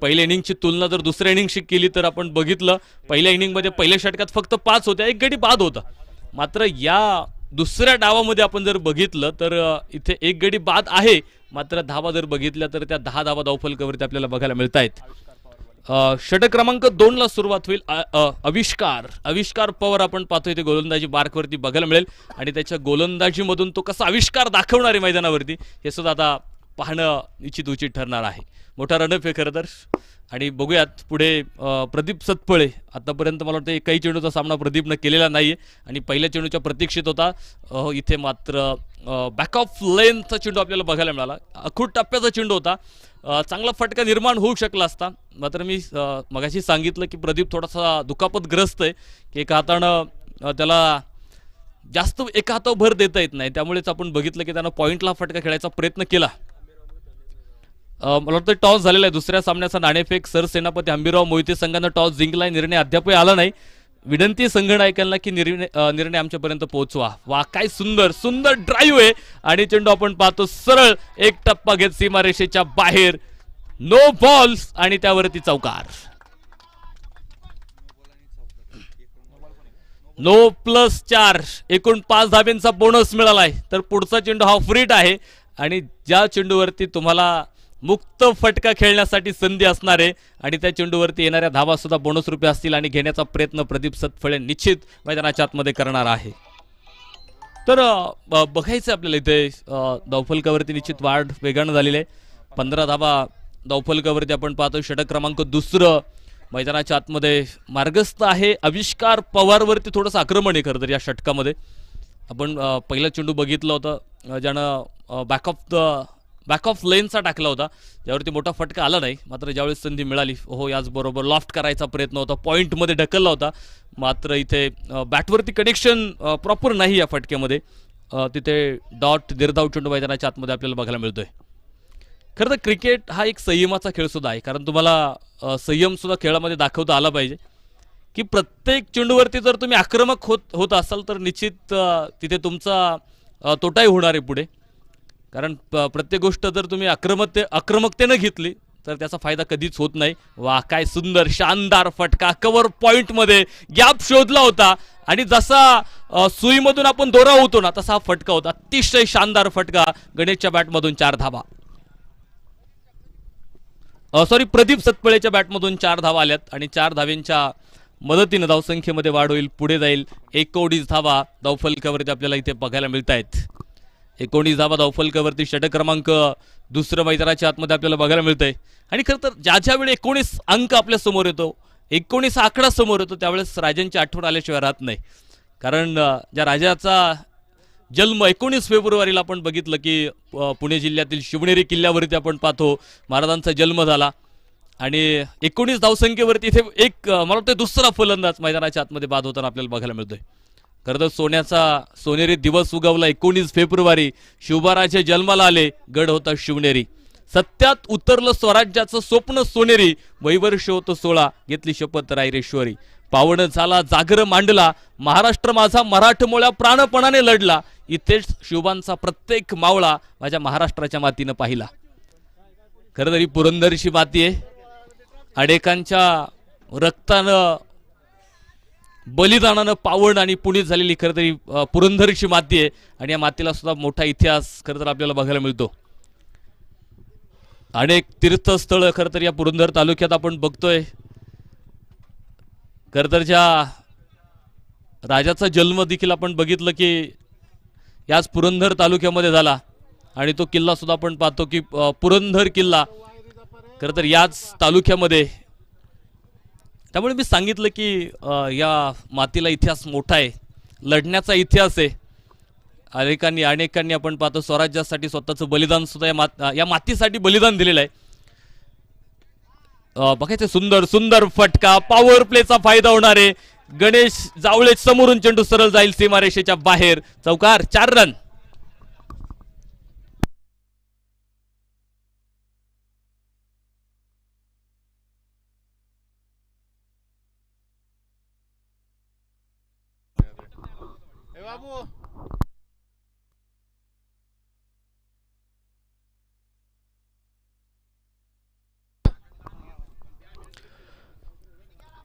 पहिल्या इनिंगची तुलना जर दुसऱ्या इनिंगशी केली तर आपण बघितलं पहिल्या इनिंगमध्ये पहिल्या षटकात फक्त 5 होत्या, एक गडी बाद होता. मात्र या दुसऱ्या डावामध्ये आपण जर बघितलं तर इथे एक गडी बाद आहे. मात्र धावा जर बघितल्या तर त्या 10 धावा धावफलकावरती आपल्याला बघायला मिळत आहेत. षटक क्रमांक 2 ला सुरुवात होईल. आविष्कार पवार आपण पाहतोय ते गोलंदाजी बारकवरती बघायला मिळेल आणि त्याच्या गोलंदाजीमधून तो कसा आविष्कार दाखवणार आहे मैदानावरती हे सुद्धा आता पाहणं निश्चित उचित ठरणार आहे. मोठा रनअप आहे खरं तर. आणि बघूयात पुढे प्रदीप सतपळे. आतापर्यंत मला वाटतं एकही चेंडूचा सामना प्रदीपनं केलेला नाहीये आणि पहिल्या चेंडूच्या प्रतीक्षित होता. इथे मात्र बॅक ऑफ लेनचा चेंडू आपल्याला बघायला मिळाला. अखूट टप्प्याचा चेंडू होता. चांगला फटका निर्माण होऊ शकला असता. मात्र मी मगाशी सांगितलं की प्रदीप थोडासा दुखापतग्रस्त आहे, की एका हातानं त्याला जास्त एका हातावर भर देता येत नाही. त्यामुळेच आपण बघितलं की त्यानं पॉईंटला फटका खेळायचा प्रयत्न केला. मला वाटतं टॉस झालेला आहे. दुसऱ्या सामन्याचा नाणेफेक सरसेनापती हंबीरराव मोहिते संघानं टॉस जिंकलाय. निर्णय अद्यापही आला नाही. विनंती संघनायकांना की निर्णय आमच्यापर्यंत पोहोचवा. वा, काय सुंदर सुंदर ड्राईव्ह आहे आणि चेंडू आपण पाहतो सरळ एक टप्पा घेत सीमारेषेच्या बाहेर. नो बॉल्स आणि त्यावरती चौकार. नो प्लस 4 एकूण 5 धाब्यांचा बोनस मिळालाय. तर पुढचा चेंडू हा फ्रीट आहे आणि ज्या चेंडूवरती तुम्हाला मुक्त फटका खेळण्यासाठी संधी असणार आहे आणि त्या चेंडूवरती येणाऱ्या धावा सुद्धा बोनस रुपये असतील आणि घेण्याचा प्रयत्न प्रदीप सतफळे निश्चित मैदानाच्या आतमध्ये करणार आहे. तर बघायचं आपल्याला इथे धावफलकावरती निश्चित वाढ वेगानं झालेली आहे. 15 धावा धावफलकावरती आपण पाहतो. षटक क्रमांक 2 मैदानाच्या आतमध्ये मार्गस्थ आहे. आविष्कार पवारवरती थोडंसं आक्रमण आहे खरं तर या षटकामध्ये. आपण पहिला चेंडू बघितला होता ज्यानं बॅक ऑफ लेनचा टाकला होता, ज्यावरती मोठा फटका आला नाही. मात्र ज्यावेळेस संधी मिळाली, याचबरोबर लॉफ्ट करायचा प्रयत्न होता, पॉईंटमध्ये ढकलला होता. मात्र इथे बॅटवरती कनेक्शन प्रॉपर नाही या फटक्यामध्ये. तिथे डॉट निर्धाव चेंडू मैदानाच्या आतमध्ये आपल्याला बघायला मिळतोय. खरं तर क्रिकेट हा एक संयमाचा खेळ सुद्धा आहे, कारण तुम्हाला संयम सुद्धा खेळामध्ये दाखवता आला पाहिजे की प्रत्येक चेंडूवरती जर तुम्ही आक्रमक होत असाल तर निश्चित तिथे तुमचा तोटाही होणार आहे पुढे. कारण प्रत्येक गोष्ट जर तुम्ही आक्रमकतेनं घेतली तर त्याचा फायदा कधीच होत नाही. वा, काय सुंदर शानदार फटका. कव्हर पॉइंटमध्ये गॅप शोधला होता आणि जसा सुईमधून आपण दोरा होतो ना तसा हा फटका होता. अतिशय शानदार फटका. गणेशच्या बॅटमधून 4 धावा. प्रदीप सतपळेच्या बॅटमधून 4 धावा आल्यात आणि 4 धाव्यांच्या मदतीनं धावसंख्येमध्ये वाढ होईल, पुढे जाईल. 19 धावा धावफलकावरती आपल्याला इथे बघायला मिळत आहेत. 19 धावा धावफलकावरती षटक क्रमांक 2 मैदानाच्या आतमध्ये आपल्याला बघायला मिळतंय. आणि खरं तर ज्या वेळी 19 अंक आपल्या समोर येतो, 19 आकडा समोर येतो, त्यावेळेस राजांची आठवण आल्याशिवाय राहत नाही. कारण ज्या राजाचा जन्म 19 फेब्रुवारीला आपण बघितलं की पुणे जिल्ह्यातील शिवनेरी किल्ल्यावरती आपण पाहतो महाराजांचा जन्म झाला आणि 19 धावसंख्येवरती इथे एक मला वाटतं दुसरा फलंदाज मैदानाच्या आतमध्ये बाद होताना आपल्याला बघायला मिळतोय. खरं तर सोनेरी दिवस उगवला 19 फेब्रुवारी. शिवबाराचे जन्माला आले, गड होता शिवनेरी. सत्यात उतरलं स्वराज्याचं स्वप्न सोनेरी. वैवर्ष होतं 16, घेतली शपथ रायरेश्वरी. पावण झाला जागर मांडला, महाराष्ट्र माझा मराठमोळ्या प्राणपणाने लढला. इथेच शिवबांचा प्रत्येक मावळा माझ्या महाराष्ट्राच्या मातीनं पाहिला. खरं तरी पुरंदरची माती आहे. अनेकांच्या रक्तानं बलिदानानं पावन आणि पुनीत झालेली खरं तरी पुरंदरची माती आहे आणि या मातीला सुद्धा मोठा इतिहास खरं तर आपल्याला बघायला मिळतो. अनेक तीर्थस्थळ खरं तर या पुरंदर तालुक्यात आपण बघतोय. खरं तर ज्या राजाचा जन्म देखील आपण बघितलं की याच पुरंदर तालुक्यामध्ये झाला आणि तो किल्ला सुद्धा आपण पाहतो की पुरंदर किल्ला खरं तर याच तालुक्यामध्ये. त्यामुळे मी सांगितलं की या मातीला इतिहास मोठा आहे, लढण्याचा इतिहास आहे. अनेकांनी आपण पाहतो स्वराज्यासाठी स्वतःचं बलिदान सुद्धा या मातीसाठी बलिदान दिलेलं आहे. बघायचं सुंदर सुंदर फटका, पॉवर प्लेचा फायदा होणार आहे. गणेश जावळे समोरून चेंडू सरळ जाईल सीमारेषेच्या बाहेर. चौकार, 4 रन.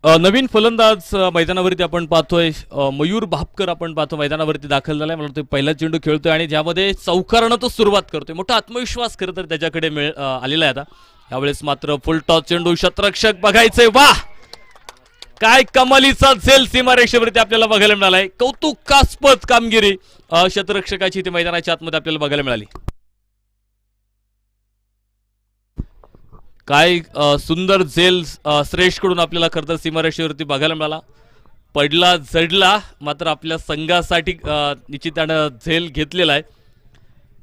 नवीन फलंदाज मैदानावरती आपण पाहतोय. मयूर भापकर आपण पाहतो मैदानावरती दाखल झालाय. मला वाटतं पहिला चेंडू खेळतोय आणि ज्यामध्ये चौकारानं तो सुरुवात करतोय. मोठा आत्मविश्वास खरं तर त्याच्याकडे आलेला आहे आता. यावेळेस मात्र फुल टॉस चेंडू, शतरक्षक बघायचंय. वाह, काय कमालीचा झेल सीमारेषेवरती आपल्याला बघायला मिळालाय. कौतुकास्पद कामगिरी शतरक्षकाची ती मैदानाच्या आतमध्ये आपल्याला बघायला मिळाली. काय सुंदर झेल श्रेष्ठकडून आपल्याला खरं तर सीमारेषेवरती बघायला मिळाला. पडला झडला मात्र आपल्या संघासाठी निश्चितानं झेल घेतलेला आहे.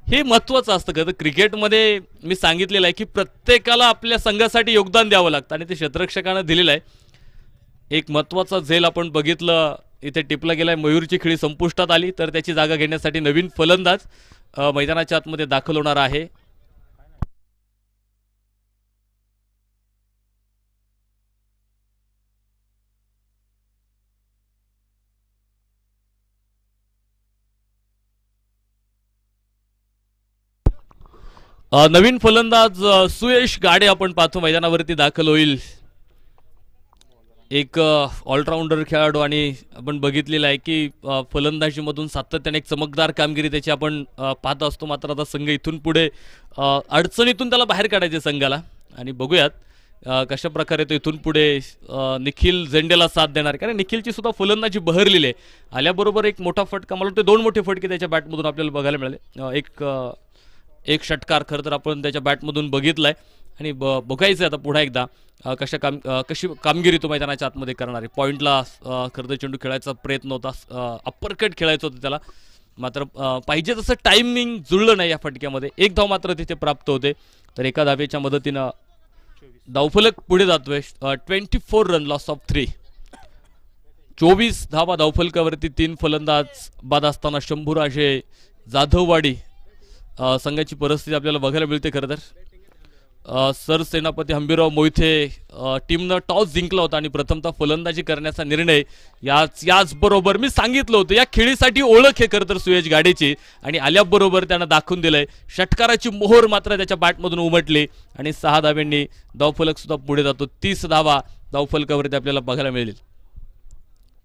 हे महत्त्वाचं असतं. खरं तर क्रिकेटमध्ये मी सांगितलेलं आहे की प्रत्येकाला आपल्या संघासाठी योगदान द्यावं लागतं आणि ते शतरक्षकानं दिलेलं आहे. एक महत्त्वाचा झेल आपण बघितलं इथे टिपला गेलाय. मयूरची खेळी संपुष्टात आली तर त्याची जागा घेण्यासाठी नवीन फलंदाज मैदानाच्या आतमध्ये दाखल होणार आहे. नवीन फलंदाज सुयश गाडे आपण पाहतो मैदानावरती दाखल होईल. एक ऑलराऊंडर खेळाडू आणि आपण बघितलेलं आहे की फलंदाजीमधून सातत्याने एक चमकदार कामगिरी त्याची आपण पाहत असतो. मात्र आता संघ इथून पुढे अडचणीतून त्याला बाहेर काढायचे संघाला आणि बघूयात कशा प्रकारे तो इथून पुढे निखिल झेंडेला साथ देणार. कारण निखिलची सुद्धा फलंदाजी बहरलेली आहे. आल्याबरोबर एक मोठा फटका, मला वाटतं 2 मोठे फटके त्याच्या बॅटमधून आपल्याला बघायला मिळाले. एक षटकार खरं तर आपण त्याच्या बॅटमधून बघितलाय आणि बघायचं आता पुन्हा एकदा कशी कामगिरी तो मैदानाच्या आतमध्ये करणार आहे. पॉईंटला खरं तर चेंडू खेळायचा प्रयत्न होता, अप्परकट खेळायचं होतं त्याला, मात्र पाहिजे तसं टायमिंग जुळलं नाही या फटक्यामध्ये. 1 धाव मात्र तिथे प्राप्त होते. तर एका धावेच्या मदतीनं धावफलक पुढे जातोय. 24 रन, लॉस ऑफ 3. 24 धावा धावफलकावरती 3 फलंदाज बाद असताना शंभूराजे जाधववाडी संघाची परिस्थिती आपल्याला बघायला मिळते. खरं तर सरसेनापती हंबीरराव मोहिते टीमनं टॉस जिंकला होता आणि प्रथमतः फलंदाजी करण्याचा निर्णय याचबरोबर मी सांगितलं होतं. या खेळीसाठी ओळख आहे खरं तर सुयश गाडेची आणि आल्याबरोबर त्यानं दाखवून दिलंय. षटकाराची मोहर मात्र त्याच्या बॅटमधून उमटली आणि 6 धाव्यांनी धावफलक सुद्धा पुढे जातो. 30 धावा धावफलकावरती आपल्याला बघायला मिळेल.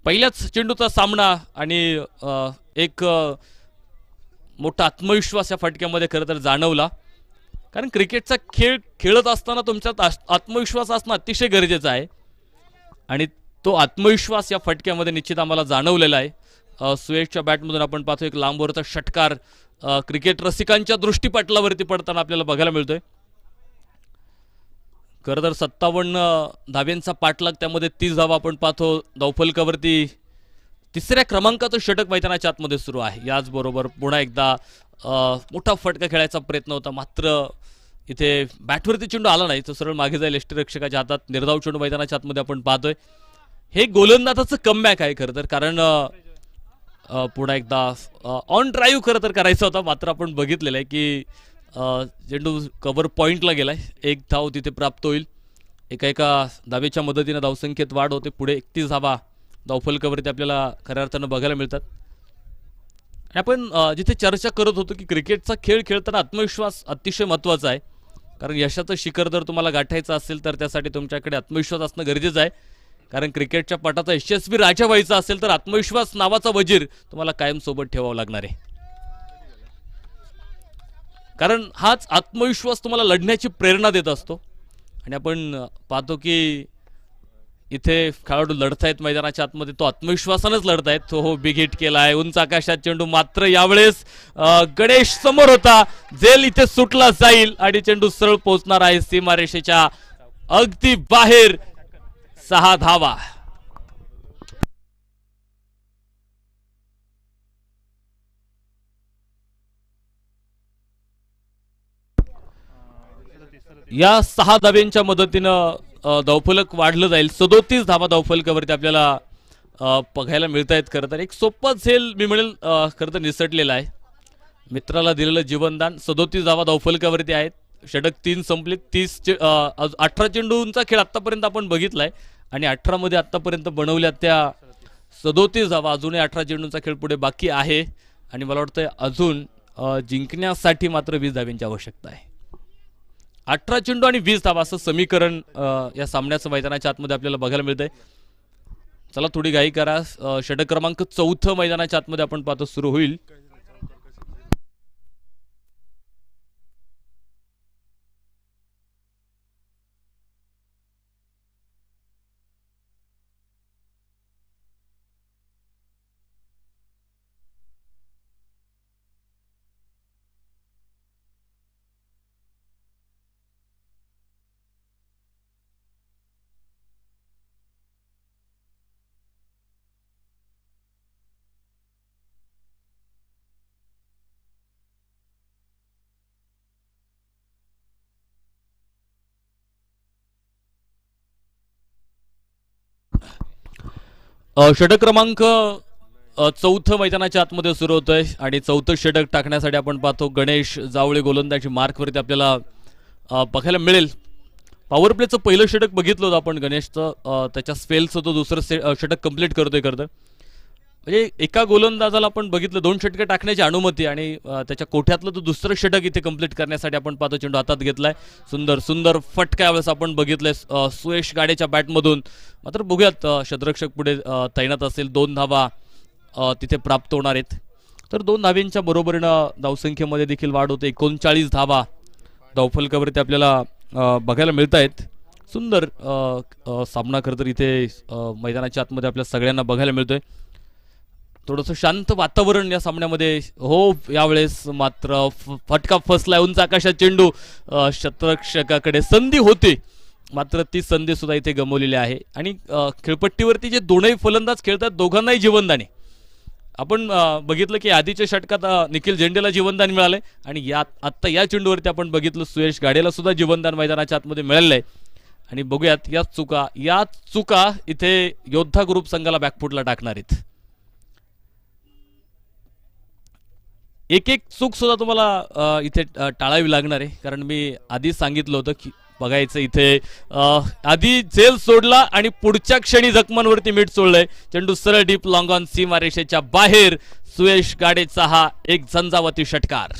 पहिल्याच चेंडूचा सामना आणि एक मोठा आत्मविश्वास या फटक्यामध्ये खरं तर जाणवला. कारण क्रिकेटचा खेळ खेळत असताना तुमच्यात आत्मविश्वास असणं अतिशय गरजेचं आहे आणि तो आत्मविश्वास या फटक्यामध्ये निश्चित आम्हाला जाणवलेला आहे. सुयशच्या बॅटमधून आपण पाहतो एक लांबवरचा षटकार क्रिकेट रसिकांच्या दृष्टीपटलावरती पडताना आपल्याला बघायला मिळतोय. खरं तर 57 धाव्यांचा पाठलाग, त्यामध्ये 30 धावा आपण पाहतो. धावफलकावरती 3ऱ्या क्रमांकाचं षटक मैदानाच्या आतमध्ये सुरू आहे. याचबरोबर पुन्हा एकदा मोठा फटका खेळायचा प्रयत्न होता, मात्र इथे बॅटवरती चेंडू आला नाही. तो सरळ मागे जाईल यष्टीरक्षकाच्या हातात. निर्धाव चेंडू मैदानाच्या आतमध्ये आपण पाहतोय. हे गोलंदाजाचं कमबॅक आहे खरं तर, कारण पुन्हा एकदा ऑन ड्राईव्ह खरं तर करायचा होता, मात्र आपण बघितलेलं आहे की चेंडू कव्हर पॉईंटला गेलाय. 1 धाव तिथे प्राप्त होईल. एका धावेच्या मदतीनं धावसंख्येत वाढ होते. पुढे 31 धावा धावफलकावरती आपल्याला खऱ्या अर्थानं बघायला मिळतात. आपण जिथे चर्चा करत होतो की क्रिकेटचा खेळ खेळताना आत्मविश्वास अतिशय महत्त्वाचा आहे. कारण यशाचं शिखर जर तुम्हाला गाठायचं असेल तर त्यासाठी तुमच्याकडे आत्मविश्वास असणं गरजेचं आहे. कारण क्रिकेटच्या पटाचा यशस्वी राजा व्हायचा असेल तर आत्मविश्वास नावाचा वजीर तुम्हाला कायम सोबत ठेवावा लागणार आहे, कारण हाच आत्मविश्वास तुम्हाला लढण्याची प्रेरणा देत असतो. आणि आपण पाहतो की इथे खेळाडू लढतायत मैदानाच्या आतमध्ये, तो आत्मविश्वासानंच लढतायत. तो हो बिग हिट केलाय, उंच आकाशात चेंडू, मात्र यावेळेस गणेश समोर होता, झेल इथे सुटला जाईल आणि चेंडू सरळ पोहोचणार आहे सीमारेषेच्या अगदी बाहेर. 6 धावा. या 6 धाब्यांच्या मदतीनं धावफलक वाढलं जाईल. 37 धावा धावफलकावरती आपल्याला बघायला मिळत आहेत. खरं तर एक सोपा झेल मी म्हणेल खरं तर निसटलेला आहे. मित्राला दिलेलं जीवनदान. 37 धावा धावफलकावरती आहेत. षटक 3 संपले. 18 चेंडूंचा खेळ आतापर्यंत आपण बघितलाय आणि 18 मध्ये आतापर्यंत बनवल्या त्या 37 धावा. अजूनही 18 चेंडूंचा खेळ पुढे बाकी आहे आणि मला वाटतं अजून जिंकण्यासाठी मात्र 20 धाव्यांची आवश्यकता आहे. 18 चेंडू आणि 20 धावा असं समीकरण या सामन्याचं मैदानाच्या आतमध्ये आपल्याला बघायला मिळतंय. चला थोडी घाई करा. षटक क्रमांक 4 मैदानाच्या आतमध्ये आपण पाहतो सुरू होईल. षटक क्रमांक 4 मैदानाच्या आतमध्ये सुरू होतोय आणि 4थं षटक टाकण्यासाठी आपण पाहतो गणेश जावळे गोलंदाजी मार्कवरती आपल्याला बघायला मिळेल. पॉवर प्लेचं पहिलं षटक बघितलं होतं आपण गणेशचं, त्याच्या स्पेलचं तो दुसरं षटक कंप्लीट करतोय. म्हणजे एका गोलंदाजाला आपण बघितलं 2 षटकं टाकण्याची अनुमती आणि त्याच्या कोठ्यातलं तो दुसरं षटक इथे कंप्लीट करण्यासाठी आपण पाहतो चेंडू हातात घेतलाय. सुंदर सुंदर फटका यावेळेस आपण बघितलंय सुयश गाडेच्या बॅटमधून. मात्र बघूयात क्षेत्ररक्षक पुढे तैनात असेल. 2 धावा तिथे प्राप्त होणार आहेत. तर 2 धाव्यांच्या बरोबरीनं धावसंख्येमध्ये देखील वाढ होते. 39 धावा धावफलकावरती आपल्याला बघायला मिळत आहेत. सुंदर सामना खरं तर इथे मैदानाच्या आतमध्ये आपल्या सगळ्यांना बघायला मिळतोय. थोडंसं शांत वातावरण या सामन्यामध्ये. हो यावेळेस मात्र फटका फसलाय. उंच आकाशात चेंडू. क्षेत्ररक्षकाकडे संधी होती मात्र ती संधी सुद्धा इथे गमावलेली आहे. आणि खेळपट्टीवरती जे दोनही फलंदाज खेळतात दोघांनाही जीवनदान आहे. आपण बघितलं की आधीच्या षटकात निखिल झेंडेला जीवनदान मिळालंय आणि आत्ता या चेंडूवरती आपण बघितलं सुयश गाडेला सुद्धा जीवनदान मैदानाच्या आतमध्ये मिळालेलं आहे. आणि बघूयात या चुका इथे योद्धा ग्रुप संघाला बॅकफुटला टाकणार आहेत. एक चूक सुद्धा तुम्हाला इथे टाळावी लागणार आहे, कारण मी आधी सांगितलं होतं की बघायचं इथे आधी झेल सोडला आणि पुढच्या क्षणी जखमांवरती मीठ सोडलंय. चेंडू सरळ डीप लॉंग ऑन सीमारेषेच्या बाहेर. सुयश गाडेचा हा एक झंझावाती षटकार.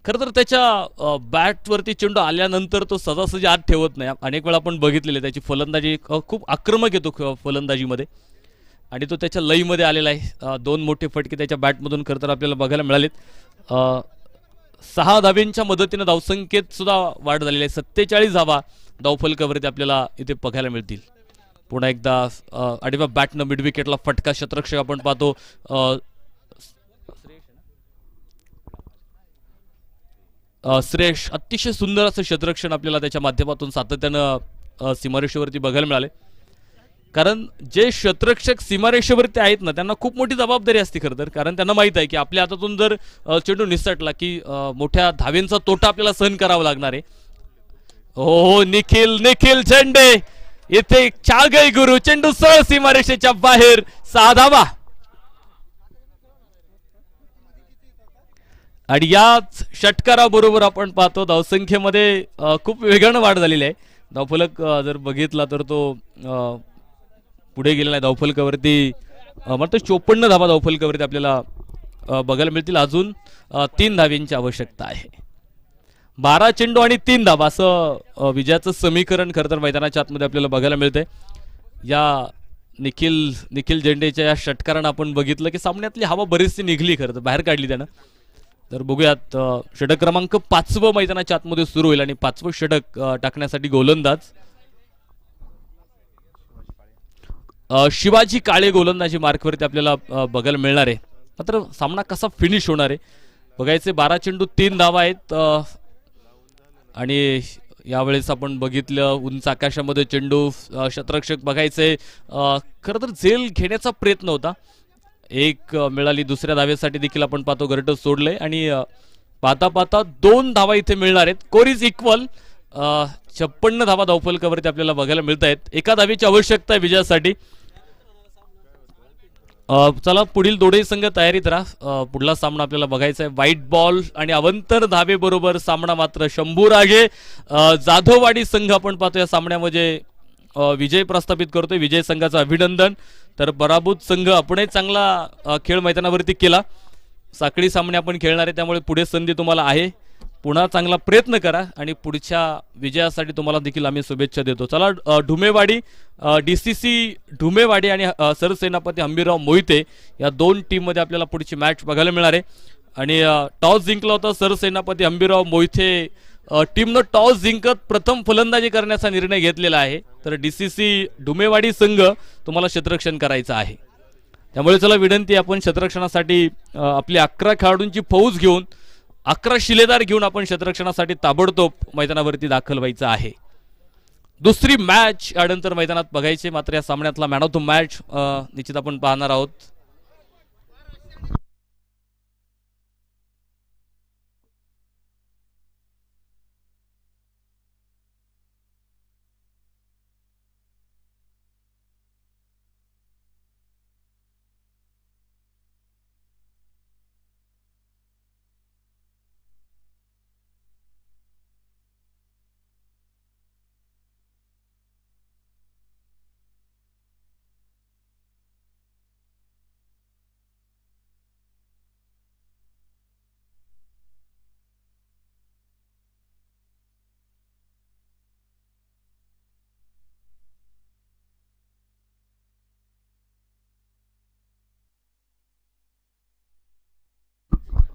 खरं तर त्याच्या बॅटवरती चेंडू आल्यानंतर तो सहजासहजी आत ठेवत नाही. अनेक वेळा आपण बघितलेले त्याची फलंदाजी खूप आक्रमक येतो फलंदाजीमध्ये आणि तो त्याच्या लईमध्ये आलेला आहे. 2 मोठे फटके त्याच्या बॅटमधून खरं तर आपल्याला बघायला मिळालेत. 6 धाव्यांच्या मदतीने धावसंख्येत सुद्धा वाढ झालेली आहे. 47 धावा धावफलकावरती आपल्याला इथे बघायला मिळतील. पुन्हा एकदा आडव्या बॅटनं मिड विकेटला फटका. क्षेत्ररक्षक आपण पाहतो श्रेयश. अतिशय सुंदर असं क्षेत्ररक्षण आपल्याला त्याच्या माध्यमातून सातत्यानं सीमारेषेवरती बघायला मिळाले. कारण जे क्षेत्ररक्षक सीमारेषेवरती आहेत ना त्यांना खूप मोठी जबाबदारी असते खरं तर, कारण त्यांना माहित आहे की आपल्या हातातून जर चेंडू निसटला की मोठ्या धावेंचा तोटा आपल्याला सहन करावा लागणार आहे. हो निखिल झेंडे इथे चागई गुरु. चेंडू सरळ सीमारेषेच्या बाहेर. 6 धावा. आणि याच षटकाराबरोबर आपण पाहतो धावसंख्येमध्ये खूप वेगानं वाढ झालेली आहे. धावफलक जर बघितला तर तो पुढे गेलेला आहे धावफलकावरती. मात्र 54 धावा धावफलकावरती आपल्याला बघायला मिळतील. अजून 3 धाव्यांची आवश्यकता आहे. 12 चेंडू आणि 3 धावा असं विजयाचं समीकरण खरं तर मैदानाच्या आतमध्ये आपल्याला बघायला मिळतंय. या निखिल झेंडेच्या या षटकारानं आपण बघितलं की सामन्यातली हवा बरीचशी निघली, खरं तर बाहेर काढली त्यानं. तर बघूयात षटक क्रमांक 5 मैदानाच्या आतमध्ये सुरू होईल आणि 5वं षटक टाकण्यासाठी गोलंदाज शिवाजी काळे गोलंदाजी मार्कवरती आपल्याला बघायला मिळणार आहे. मात्र सामना कसा फिनिश होणार आहे बघायचे. 12 चेंडू 3 धावा आहेत आणि यावेळेस आपण बघितलं उंच आकाशामध्ये चेंडू, शतरक्षक बघायचे खरं तर झेल घेण्याचा प्रयत्न होता, एक मिळाली. दुसऱ्या धावेसाठी देखील आपण पाहतो घरटं सोडलंय आणि पाहता पाहता 2 धावा इथे मिळणार आहेत. कोरीज इक्वल 56 धावा धावफलकावरती आपल्याला बघायला मिळत आहेत. एका धावेची आवश्यकता आहे विजयासाठी. चला पुढील दोन्ही संघ तयारीत राहा. पुढला सामना आपल्याला बघायचा आहे. व्हाईट बॉल आणि अवंतर धावेबरोबर सामना मात्र शंभूराजे जाधववाडी संघ आपण पाहतो या सामन्यामध्ये विजय प्रस्थापित करतोय. विजय संघाचं अभिनंदन. तर पराभूत संघ आपणही चांगला खेळ मैदानावरती केला. साखळी सामने आपण खेळणार आहे त्यामुळे पुढे संधी तुम्हाला आहे. पुन्हा चांगला प्रयत्न करा आणि पुढच्या विजयासाठी तुम्हाला देखील आम्ही शुभेच्छा देतो. चला ढुमेवाडी DCC ढुमेवाडी आणि सरसेनापती हंबीरराव मोहिते या 2 टीममध्ये आपल्याला पुढची मॅच बघायला मिळणार आहे. आणि टॉस जिंकला होता सरसेनापती हंबीरराव मोहिते टीमनं टॉस जिंकत प्रथम फलंदाजी करण्याचा निर्णय घेतलेला आहे. तर DCC ढुमेवाडी संघ तुम्हाला क्षेत्ररक्षण करायचं आहे. त्यामुळे चला विनंती, आपण क्षेत्ररक्षणासाठी आपली 11 खेळाडूंची फौज घेऊन 11 शिलेदार घेऊन आपण क्षेत्ररक्षणासाठी ताबडतोब मैदानावरती दाखल व्हायचं आहे. दुसरी मॅच यानंतर मैदानात बघायचे. मात्र या सामन्यातला मॅन ऑफ द मॅच निश्चित आपण पाहणार आहोत.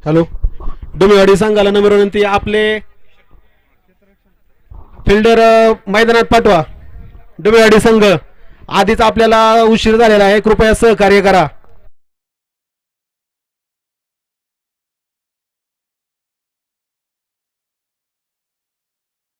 हॅलो, डोमेवाडी संघाला नंबर विनंती, आपले फिल्डर मैदानात पाठवा. डोमेवाडी संघ आधीच आपल्याला उशीर झालेला आहे, कृपया सहकार्य करा.